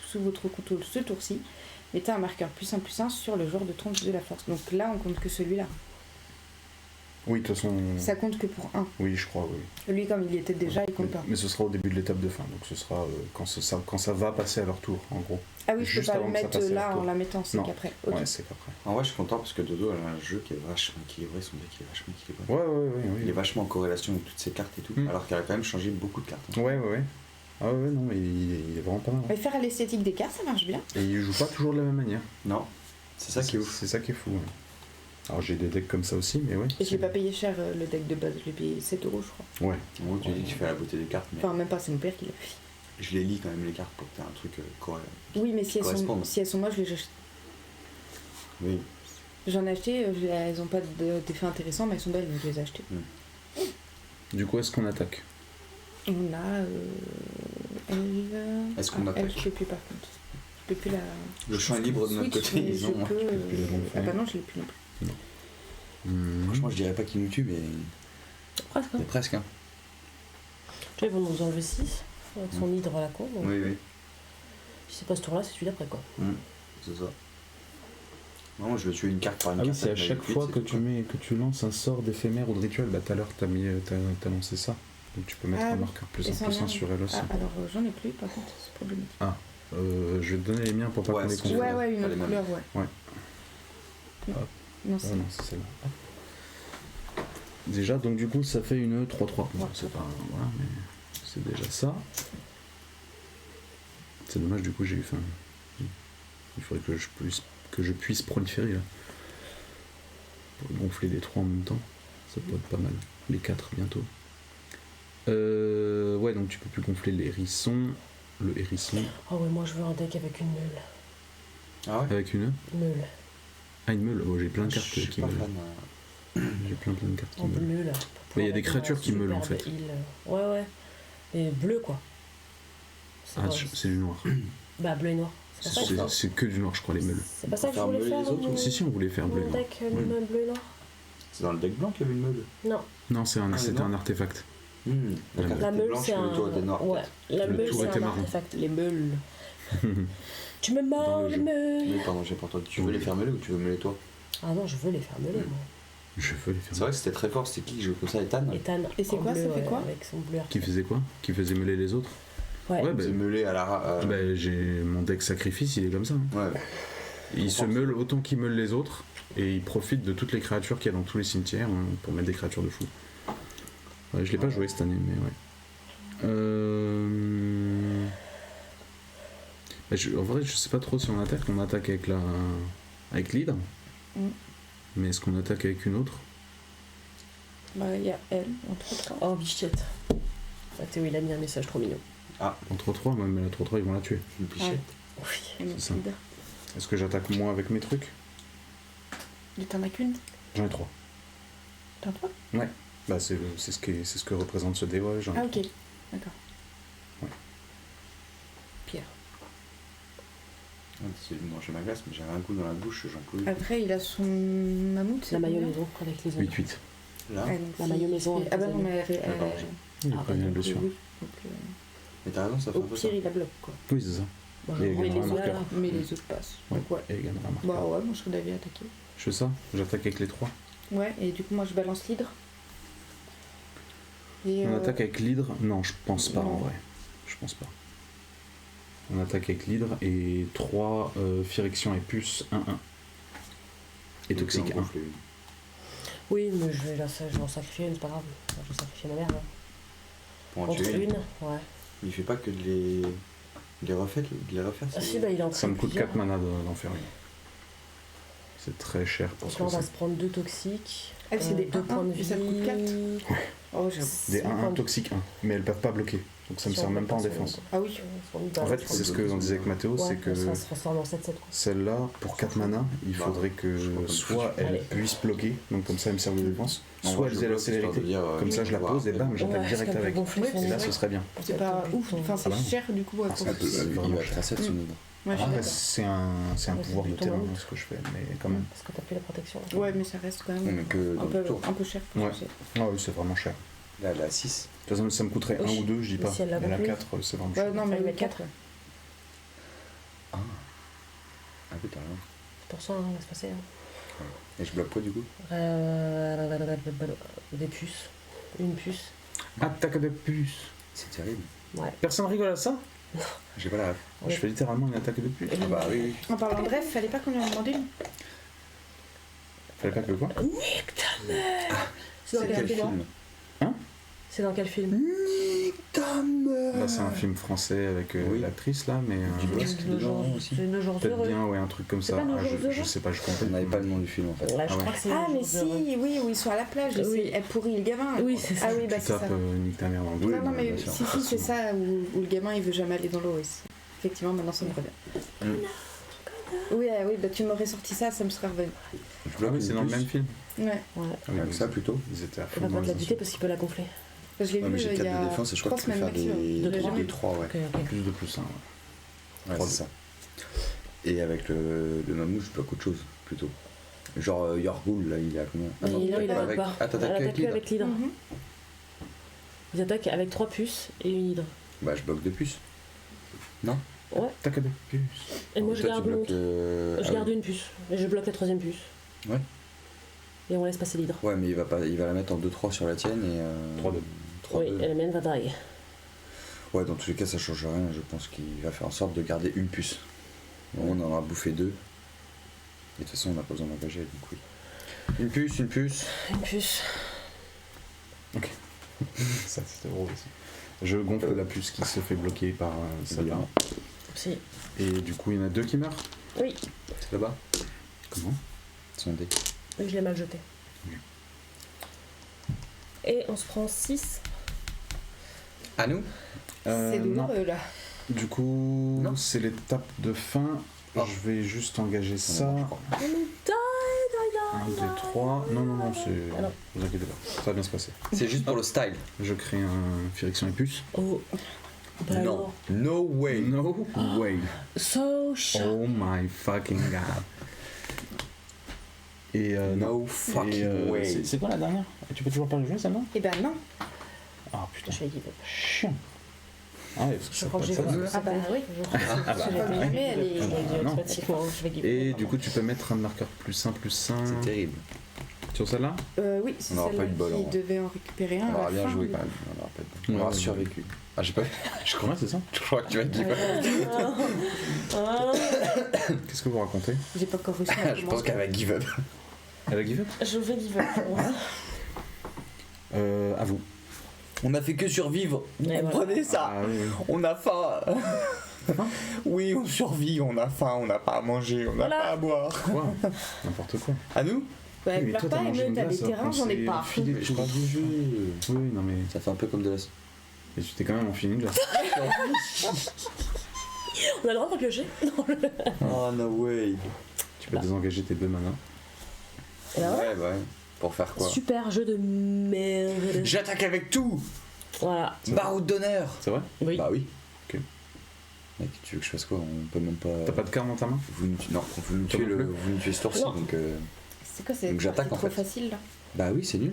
sous votre contrôle ce tour-ci, mettez un marqueur +1/+1 sur le joueur de trompe de la force. Donc là, on compte que celui-là. Oui, de toute façon... Ça compte que pour 1. Oui, je crois, oui. Lui, comme il y était déjà, il compte pas. Mais ce sera au début de l'étape de fin, donc ce sera quand ça va passer à leur tour, en gros. Ah oui, je peux Juste pas le avant que ça mettre passe à là leur tour. en la mettant, c'est Non. qu'après. Ok. Ouais, c'est qu'après. En vrai, je suis content parce que Dodo, elle a un jeu qui est vachement équilibré. Son deck est vachement équilibré. Ouais. Il est vachement en corrélation avec toutes ses cartes et tout. Mm. Alors qu'elle a quand même changé beaucoup de cartes. Ouais. Ah ouais, non, mais il est vraiment pas mal. Mais faire à l'esthétique des cartes, ça marche bien. Et il joue pas toujours de la même manière. Non, c'est ça qui est ouf. C'est ça qui est fou. Ouais. Alors j'ai des decks comme ça aussi, mais ouais. Et je l'ai pas payé cher le deck de base, je l'ai payé 7 € je crois. Ouais. En gros, tu dis que tu fais la beauté des cartes, mais Enfin, même pas, c'est mon père qui l'a fait. je les lis quand même les cartes pour que tu aies un truc correct. Oui, mais si elles, Correspondent. si elles sont moches, je les achète. Oui. J'en ai acheté, elles ont pas d'effet intéressant, mais elles sont belles, donc je les ai achetées. Du coup, est-ce qu'on attaque? On a. Est-ce qu'on attaque? Elle, je peux plus par contre. Je peux plus la. Le champ est libre de notre Switch, côté, mais ils je ont. peux. plus la gonfler. Ah bah non, je l'ai plus non plus. Franchement, je dirais pas qu'ils nous tuent, mais. Presque. Mais presque, hein. Tu vois, ils vont nous enlever 6 avec son hydre à la con. Donc, Oui. si c'est pas ce tour-là, c'est celui d'après quoi. C'est ça. Non, je vais tuer une carte par une Ah oui, carte. c'est à avec chaque huit, fois c'est que tout, tu lances un sort d'éphémère ou de rituel. Bah tout à l'heure, t'as lancé ça. Donc tu peux mettre Ah un oui. marqueur Et sans +1/+1 lien. sur elle aussi. Ah, alors j'en ai plus, par contre, c'est problématique. Je vais te donner les miens pour pas Ouais, qu'on les c'est- confonde. Ouais, une pas autre les mêmes. couleur, ouais. Ouais. Hop. Non, Ah c'est. non, c'est celle-là. Hop. Déjà, donc du coup, ça fait une 3-3. Bon, Ouais. c'est pas... Voilà, mais c'est déjà ça. C'est dommage, du coup, j'ai eu faim. Il faudrait que je puisse proliférer, là. Pour gonfler les 3 en même temps. Ça peut être pas mal. Les 4 bientôt. Ouais, donc tu peux plus gonfler le hérisson. Oh ouais, moi je veux un deck avec une meule. Ah ouais. Avec une Meule. Ah, une meule. Oh, j'ai plein de Je cartes suis qui pas meulent. fan. J'ai plein de cartes qui En meulent. bleu là. Mais il y a des créatures qui meulent, en fait. Ouais. Et bleu quoi. C'est Ah, pas- c'est du noir. Bah bleu et noir. C'est pas ça que je C'est que du noir, je crois, les meules. C'est pas ça que je Faire voulais meuler faire. les autres, mon- Si, on voulait faire bleu et Mon noir. deck Ouais. lui-même bleu et noir. C'est dans le deck blanc qu'il y avait une meule. Non. Non, Ah, c'était non. un artefact. La La carte La était meule blanche, c'est mais un. le tour était noir. Ouais. La Le meule tour c'est était un marron. artefact. Les meules. Tu me Dans mords le les jeu. meules. Mais pardon, j'ai pas entendu. Tu veux les faire meuler ou tu veux meuler toi? Ah non, je veux les faire meuler moi. Je veux les faire. C'est vrai que c'était très fort. C'était qui qui jouait comme ça, Ethan? Ethan. Et c'est en quoi, bleu, ça fait quoi avec son bleu. Qui faisait quoi? Qui faisait meuler les autres? Ouais. Ouais, C'est meulé à la. bah, j'ai mon deck sacrifice, il est comme ça. Hein. Ouais. Il se meule autant qu'il meule les autres et il profite de toutes les créatures qu'il y a dans tous les cimetières hein, pour mettre des créatures de fou. Ouais, je l'ai pas joué cette année, mais ouais. Bah, en vrai, je sais pas trop si on attaque. On attaque avec l'hydre. Mais est-ce qu'on attaque avec une autre? Bah, il y a elle, entre autres. Oh bichette. Ah, Théo il a mis un message trop mignon. Entre 3, mais la 3-3, ils vont la tuer. Une pichette. Oui. Et notre ça. leader. Est-ce que j'attaque moi avec mes trucs? Et t'en as qu'une? J'en ai 3. T'en as trois? Bah, c'est ce que représente ce dé, ouais, j'en ai Ah, 3. ok. D'accord. Ouais. Pierre. C'est de manger ma glace, mais j'avais un goût dans la bouche, j'en pouvais plus. Après, il a son mammouth. c'est La maillot combien maison avec les 8-8. Là. Ah, donc La si- maillot maison avec Ah bah les non, mais elle. D'accord, elle- Il Ah, est prévenu bah, de blessure. oui, donc, Mais t'as raison, ça fait au un peu ça. pire, il la bloque quoi. Oui, c'est ça. Bon, Et je il y a vais un les marqueur. autres. Mais les autres passent. Ouais. Donc ouais. Et il gagnera un marqueur. Bah ouais, moi je serais d'avis attaquer. Je fais ça? J'attaque avec les 3. Ouais, et du coup, moi je balance l'hydre. Et, On attaque avec l'hydre? Non, je pense pas en non. vrai. Je pense pas. On attaque avec l'hydre et 3 Phyrexian et puce 1-1. Et Donc, toxique on 1. gonfle une. Oui, mais je vais en sacrifier une, c'est pas grave. Je vais sacrifier ma merde. Pour en Contre tuer une. une, ouais. Il fait pas que de les refaire. Ah si, bah il est en train Ça me de coûte plusieurs. 4 mana d'en faire une. C'est très cher pour Donc ce là, que on va c'est. se prendre 2 toxiques. Elle, c'est des 2 points de 1-1, et ça te coûte 4. vie. Oh, j'avoue. Des 1-1 50. toxiques 1, mais elles peuvent pas bloquer. Donc ça me sert même pas en défense. Ah oui. En fait, c'est ce que on disait avec Mathéo, c'est que Ça se transforme en 7-7 quoi. celle-là, pour 4 mana, il Bah, faudrait que je crois pas soit que elle Allez. puisse bloquer, donc comme ça elle me sert de défense, soit elle faisait la célérité. Comme ça je la pose et bam, j'attaque Ouais, direct parce qu'elle avec. peut gonfler son Et là niveau. ce serait bien. C'est pas ouf. Enfin, c'est Ah bah non. cher du coup à Ah, cause ça de peut- ça. vraiment Il va cher. tracer de son niveau. Ouais, je suis Après, d'accord. c'est un Ouais, pouvoir c'est de plutôt terrain bon. ce que je fais, mais quand même. Parce que t'as plus la protection. Ouais, mais ça reste quand Non, même mais que dans le tour. un peu cher pour Ouais. ce que Ah oui, c'est vraiment cher. Là, elle est à 6. De toute façon, ça me coûterait Oui. 1 ou 2, je dis Mais pas. si elle l'a Mais la compris. 4, c'est vraiment c'est. Ouais, cher. non, mais Fallait le mettre 4. 4. Ah oui, t'as raison. C'est pour ça, hein, laisse passer. Hein. Et je bloque quoi du coup? Des puces. Une puce. Attaque de puce. C'est terrible. Ouais. Personne rigole à ça? J'ai pas la ref. Je fais littéralement une attaque de puce. Ah bah oui, oui. En parlant de rêve, fallait pas qu'on lui en demande une. Fallait pas que quoi? Nique ta mère. C'est dans C'est quel quel film film? C'est dans quel film Là, c'est un film français avec Oui. l'actrice là, mais Du Bosque Nos dedans jours- aussi. C'est Nos jours peut-être heureux. bien, ouais, un truc comme C'est ça. pas Nos Ah, jours je heureux sais pas, je On comprends. n'avait pas le nom du film en fait. Ouais, je Ah crois ouais. que c'est Ah, Nos mais jours si, heureux. oui, où ils sont à la plage et Oui. elle pourrit le gamin. Oui, c'est ça. Ah oui, bah Tu c'est ça. tapes Nick ta mère dans le Oui, dos. Non, non, mais bien sûr. si, c'est ça où le gamin il veut jamais aller dans l'eau. Et effectivement, maintenant ça me revient. Oui, oui, bah tu m'aurais sorti ça, ça me serait revenu. Je Ah bloque oui, c'est une dans le puce. même film. Ouais. Ouais. Ah oui, Avec donc ça plutôt. Ils étaient à On fond va dans pas te la les buter parce qu'il peut la gonfler. Je l'ai Ouais, vu mais j'ai il y 4 a de défense et je crois 3 que tu peux semaines faire maximum. des De trois. 3, ouais. Ok, ok. plus de plus 1. Ouais, c'est ça. Et avec le mammouth, je bloque autre chose plutôt. Genre Yorghoul, là, il est à combien? Et non, là, il pas attaque avec... pas. Ah, t'attaques Elle avec attaque que l'hydre. avec l'hydre. Mhm. Ils attaquent avec 3 puces et une hydre. Bah, je bloque 2 puces. Attaque de puce. Et moi, je Toi, garde tu bloques, l'autre. Je ah garde oui. une puce. Et je bloque la 3ème puce. Ouais. Et on laisse passer l'hydre. Ouais, mais il va la mettre en 2-3 sur la tienne et. 3-2. 3-2. Oui, et la mienne va tailler. Ouais, dans tous les cas, ça change rien. Je pense qu'il va faire en sorte de garder une puce. Bon, on en a bouffé 2. Et de toute façon, on n'a pas besoin d'engager, donc oui. Une puce, une puce. Une puce. Ça, c'était drôle aussi. Je gonfle la puce qui se fait bloquer par celle-là. Si. Et du coup, il y en a 2 qui meurent. Oui. C'est là-bas. Comment? Son dé. Oui, je l'ai mal jeté. Oui. Et on se prend 6. À nous? C'est Non. douloureux là. Du coup, Non. c'est l'étape de fin. Oh. Je vais juste engager ça. Je crois. 1, 2, 3. Non, non, non, c'est. Ah non. Vous inquiétez pas, ça va bien se passer. C'est juste pour le style. Je crée un Phyrexian et puce. Oh. Bah Non. alors. No way. No way. So sharp. Oh my fucking god. Et No Et, fucking way. c'est quoi la dernière? Tu peux toujours pas le jouer celle-là? Eh ben non. Ah putain, Je vais give up. chiant. Ah ouais, parce que Je ça crois que j'ai peut être ça, vu. là. Ah bah oui. Ah bah, Je l'ai ouais. jamais, elle est- Je l'ai dit non. automatiquement. Je vais give up. Et du coup, tu peux mettre un marqueur +1, +1 C'est terrible. sur celle-là? Oui, c'est On n'aura celle pas eu de bol, qui en vrai. devait en récupérer un. On à aura la bien fin, joué mais- quand même. On aura pas de bol. On Ouais, aura ouais. survécu. Ah, j'ai pas. Je crois, Ouais, c'est ça. je crois que tu vas dire. Ah. Qu'est-ce que vous racontez? J'ai pas encore reçu Je pense qu'elle va give up. Elle a give up? Je vais give up. À vous. On a fait que survivre. Vous Et comprenez ça? Ah oui, oui. On a faim. Oui, on survit, on a faim, on n'a pas à manger, on n'a Voilà. pas à boire. Quoi? N'importe quoi. À nous? Bah, Oui, mais pleure toi, pas, t'as mangé Emile, une t'as des glace, terrains, alors j'en ai qu'on pas. s'est filé Je parle du jeu. Oui, non mais. Ça fait un peu comme de la. Mais tu t'es quand même enfilé une glace. On a le droit de piocher. Oh no way. Tu peux désengager tes 2 manas. Et là, voilà. Ouais, bah ouais. Pour faire quoi? Super jeu de merde. J'attaque avec tout. Voilà. Baroud d'honneur. C'est vrai? Oui. Bah oui. Ok. Mec, tu veux que je fasse quoi? On peut même pas. T'as pas de carte dans ta main? Vous nous tuez... Non, vous nous Toi tuez non le. plus Vous nous tuez ce tour-ci, Non. donc. C'est quoi, c'est Donc j'attaque, c'est en trop fait. facile là. Bah oui, c'est nul.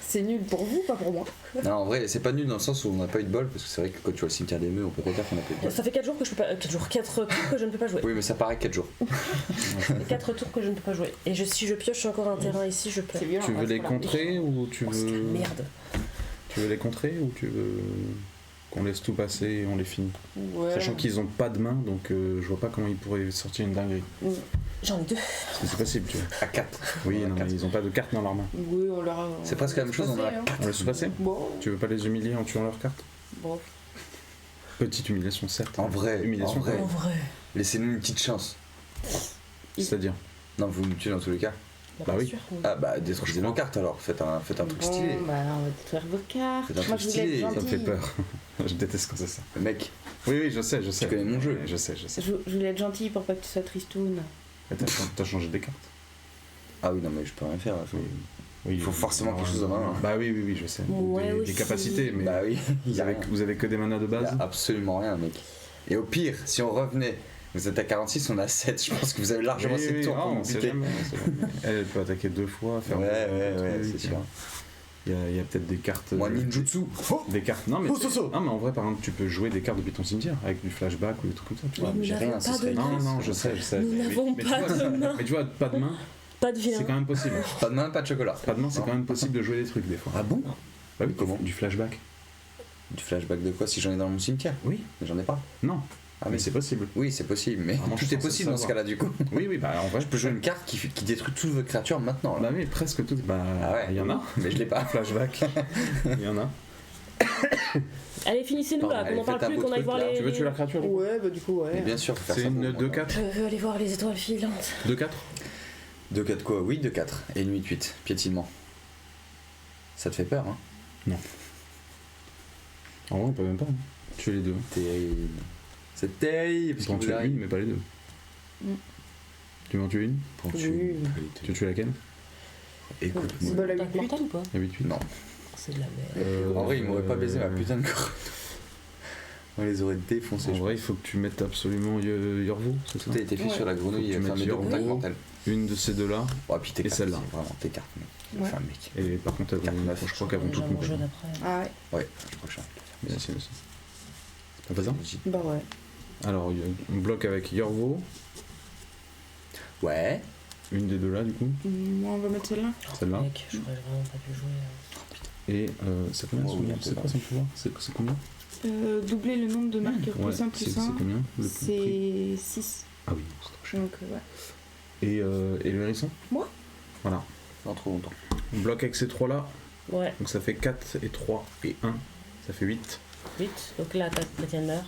C'est nul pour vous, pas pour moi. Non, en vrai, c'est pas nul dans le sens où on n'a pas eu de bol, parce que c'est vrai que quand tu vois le cimetière des meux, on peut pas dire qu'on a pas eu de bol. Ça fait 4 jours que je peux pas. 4 jours, 4 tours que je ne peux pas jouer. Oui, mais ça paraît 4 jours. 4 tours que je ne peux pas jouer. Et si je pioche encore un terrain ici, je C'est pleure. violent. Tu veux à ce les point-là. contrer ou tu Oh, c'est de veux. la merde. Tu veux les contrer ou tu veux qu'on laisse tout passer et on les finit? Ouais. Sachant qu'ils ont pas de main, donc je vois pas comment ils pourraient sortir une dinguerie. J'en ai 2. Parce que c'est possible, tu vois. À 4. Oui, non, mais ils ont pas de cartes dans leurs mains. Oui, on leur a. C'est presque la même chose, on en a hein. On laisse passer. Bon, Tu veux pas les humilier en tuant leurs cartes? bon. Petite humiliation, certes. En vrai, Humiliation, en vrai. En vrai. Laissez-nous une petite chance. C'est-à-dire. Non, vous me tuez dans tous les cas. Bah oui. sûr. Ah bah détruisez nos cartes alors, faites un truc stylé. Bon, bah on va détruire vos cartes. C'est un Moi truc je voulais stylé, être ça Ça me fait gentille. peur. Je déteste quand c'est ça. Mec, Oui, oui, je sais. tu connais mon jeu. Je sais. Je voulais être gentille pour pas que tu sois tristoun. Mais t'as changé des cartes. Ah oui, non mais je peux rien faire. Oui, Il faut forcément quelque chose en main. Bah oui, je sais. Ouais, des aussi. capacités, mais Bah oui, vous avez que des manas de Il y base. a absolument rien, mec. Et au pire, si on revenait, vous êtes à 46, on a 7, je pense que vous avez largement Oui, assez de oui, tours ah, pour on nous sait buter. jamais, on sait jamais. Elle peut attaquer 2 fois, faire Ouais, deux c'est trucs. sûr. Il y a peut-être des cartes. Moi, ninjutsu. Des cartes. Non, mais, Oh, so. non, mais en vrai, par exemple, tu peux jouer des cartes depuis ton cimetière avec du flashback ou des trucs comme ça. Tu vois. Ouais, mais j'ai Nous rien, n'avons ce pas serait de Non, main. non, je sais. Nous n'avons Mais pas tu vois, de main. Mais tu vois, pas de main, Pas de vilain. c'est quand même possible. Pas de main, pas de chocolat. Pas de main, c'est Non. quand même possible de jouer des trucs des fois. Ah bon? Bah oui, Comment? Du flashback. Du flashback de quoi si j'en ai dans mon cimetière? Oui. Mais j'en ai pas. Non. Ah Mais mais c'est possible. Oui, c'est possible, mais Vraiment, je tout est pense possible dans ce savoir. cas-là du coup. Oui, bah en vrai, Je peux jouer une carte qui détruit toutes vos créatures maintenant là. Bah oui, presque toutes. Bah, Ah ouais. il y en a. Mais je l'ai pas. Flashback. Il y en a. Allez, finissez-nous là, Pardon, qu'on en allez, parle faites un plus, beau qu'on aille truc, voir là. les. Tu veux tuer la créature? Ouais, bah du coup, Mais ouais. bien sûr, faut faire C'est ça une pour moi. 2-4. Je veux aller voir les étoiles filantes. 2-4 2-4 quoi? Oui, 2-4. Et nuit 8, piétinement. Ça te fait peur, hein? En vrai, on peut même pas. Hein. Tuer les deux. Terrible. C'est terrible. Tu peux en tuer une, mais pas les deux. Mm. Tu veux en tuer une? Pour Oui. tuer. Tu veux tuer laquelle? Écoute, C'est moi. pas la Contact 8-8. mortel ou pas? La 8-8. Non. C'est de la merde. En vrai, ils m'auraient pas baisé ma putain de corde. On les aurait défoncés. En je vrai, il faut que tu mettes absolument Yorvo, c'est ça? Tout a été fait Ouais. sur la Faut grenouille que tu et faire mettes mes deux Yorvo. contacts Oui. mortels. Une de ces deux-là. Ouais, puis tes Et cartes, celle-là. c'est vraiment tes cartes, mec. Ouais. Enfin, mec. Et par contre, elles Carte vont- neuf. je crois qu'elles vont Déjà toutes mon jeu mourir. d'après. Ah ouais, Ouais, je crois que je Mais la sienne aussi. On fait ça? bah ouais. Alors, on bloque avec Yorvo. Ouais. Une des deux là, du coup. Moi, on va mettre celle-là. Celle-là. Mec, j'aurais vraiment pas pu jouer. Et c'est combien Oh, son- oui, c'est quoi son pouvoir? C'est combien? Doubler le nombre de marqueurs Ouais, plus 1 c'est plus 1. combien le prix? C'est 6. Ah oui, c'est trop cher. Donc, ouais. Et le hérisson? Moi. Voilà. Dans trop longtemps. On bloque avec ces trois là. Ouais, Donc ça fait 4 et 3 et 1. Ça fait 8. 8. Donc là, ta chrétienne meurt.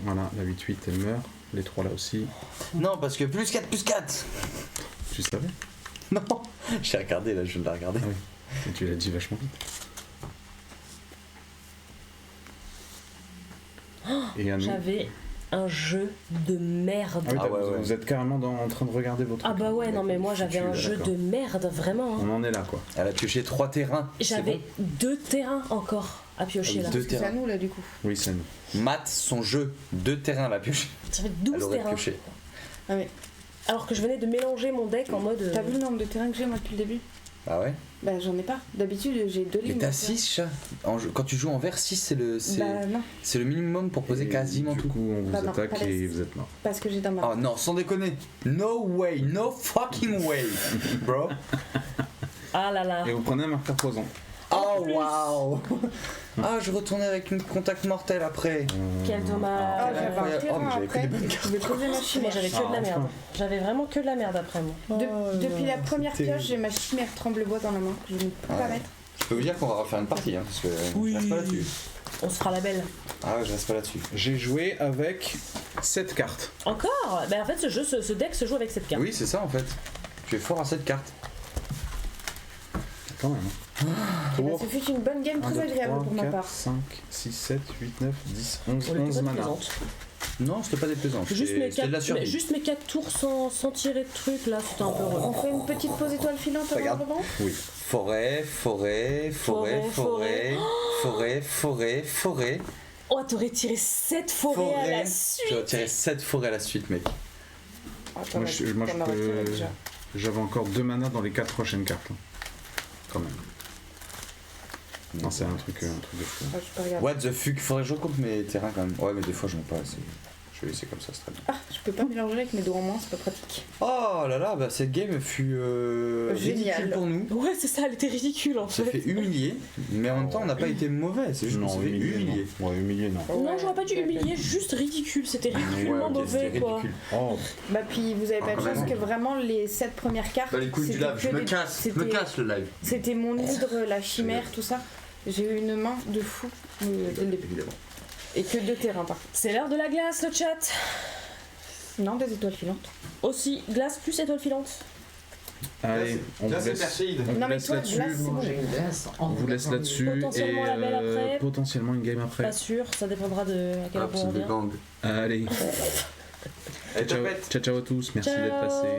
Voilà, la 8-8 elle meurt. Les 3 là aussi. Non, parce que plus 4 plus 4. Tu savais? Non. J'ai regardé là, je viens de la regarder. Ah oui. Et tu l'as dit vachement vite. Et à nous. J'avais un jeu de merde. Ah oui, Ah ouais, ouais. vous êtes carrément en train de regarder votre. Ah bah ouais, non mais moi j'avais un jeu de merde, vraiment. hein. On en est là quoi. Elle a pioché 3 terrains. J'avais C'est 2 terrains encore à piocher Ah là. oui, deux C'est à terrains. nous, là, du coup. Oui, c'est nous. bon. Matt, son jeu, 2 terrains elle a pioché. J'avais Elle 12 aurait terrains. pioché. Ah mais, Alors que je venais de mélanger mon deck en mode. t'as vu le nombre de terrains que j'ai, moi, depuis le début? Ah ouais? Bah, j'en ai pas. D'habitude, j'ai 2 lignes. Mais t'as de 6 chat. Quand tu joues en vert, 6 c'est le, Bah, non. c'est le minimum pour poser Et quasiment du tout. coup, on vous Bah non, attaque pas et les- vous êtes mort. Parce que j'ai dans ma. Oh non, sans déconner. No way, no fucking way, bro. Ah là là. Et vous prenez un marqueur poison. Oh plus. waouh. Ah, je retournais avec une contact mortelle après. Quel Ah, dommage. j'avais un incroyable. terrain Oh, mais j'avais après, que des bonnes et je pouvais poser ma Moi chimère. j'avais que de la merde. J'avais vraiment que de la merde après moi. Depuis la première c'était- pioche, j'ai ma chimère tremble-bois dans la main, que je ne peux pas Ouais. mettre. Je peux vous dire qu'on va refaire une partie, hein, parce que Oui. je reste pas là-dessus. On se fera la belle. Ah ouais, je reste pas là-dessus. J'ai joué avec 7 cartes. Encore Bah en fait ce deck se joue avec cette carte. Oui, c'est ça en fait. Tu es fort à cette carte. Quand même. Hein. Eh ben, ce fut une bonne game, 1, très 2, agréable 3, pour ma 4, part. 5, 6, 7, 8, 9, 10, 11, On est 11 pas mana. plaisante. Non, c'était pas déplaisant. Juste mes C'était de la 4 survie. juste mes 4 tours sans tirer de trucs là, c'était un peu On relou. fait une petite pause étoile filante avant Regarde. le rebond. Oui. Forêt, forêt, forêt, forêt, forêt, forêt, forêt. Oh, t'aurais tiré 7 forêts à la Tu suite. vas tirer 7 forêts à la suite, mec. Attends, Moi, je peux. déjà. J'avais encore 2 mana dans les 4 prochaines cartes. Hein. Quand même. Non, c'est un truc de fou. Ah, je peux regarder. What the fuck, faudrait que je compte mes terrains quand même. Ouais, mais des fois j'en ai pas assez. Je Je vais laisser comme ça, c'est très bien. Ah, je peux pas mélanger avec mes doigts en main, c'est pas pratique. Oh là là, bah cette game fut Génial. ridicule pour nous. Ouais, c'est ça, elle était ridicule en On s'est fait. fait humilier, mais en même temps on n'a pas été mauvais, c'est juste qu'on s'est fait humilier. non. Ouais, humilié, non. Non, j'aurais pas dû humilier, juste ridicule, c'était ridiculement Ouais, ok, mauvais c'était quoi. ridicule. Oh, Bah puis vous avez pas de quand chance même. que vraiment les 7 premières cartes, Bah les couilles du c'était lave, que je me des- casse le live. C'était mon hydre, la chimère, tout ça. J'ai eu une main de fou dès le début. Évidemment. Et que 2 terrains par contre. C'est l'heure de la glace, le chat. Non, des étoiles filantes. Aussi, glace plus étoile filante. allez, on vous laisse, on vous Non mais laisse toi, là-dessus. glace, c'est bon. Manger une glace en On vous laisse là-dessus et Potentiellement la belle après. potentiellement une game après. Pas sûr, ça dépendra de à quel Hop, point on c'est de vient. gang. Allez, Et ciao, ciao, ciao à tous, merci d'être Ciao. passés.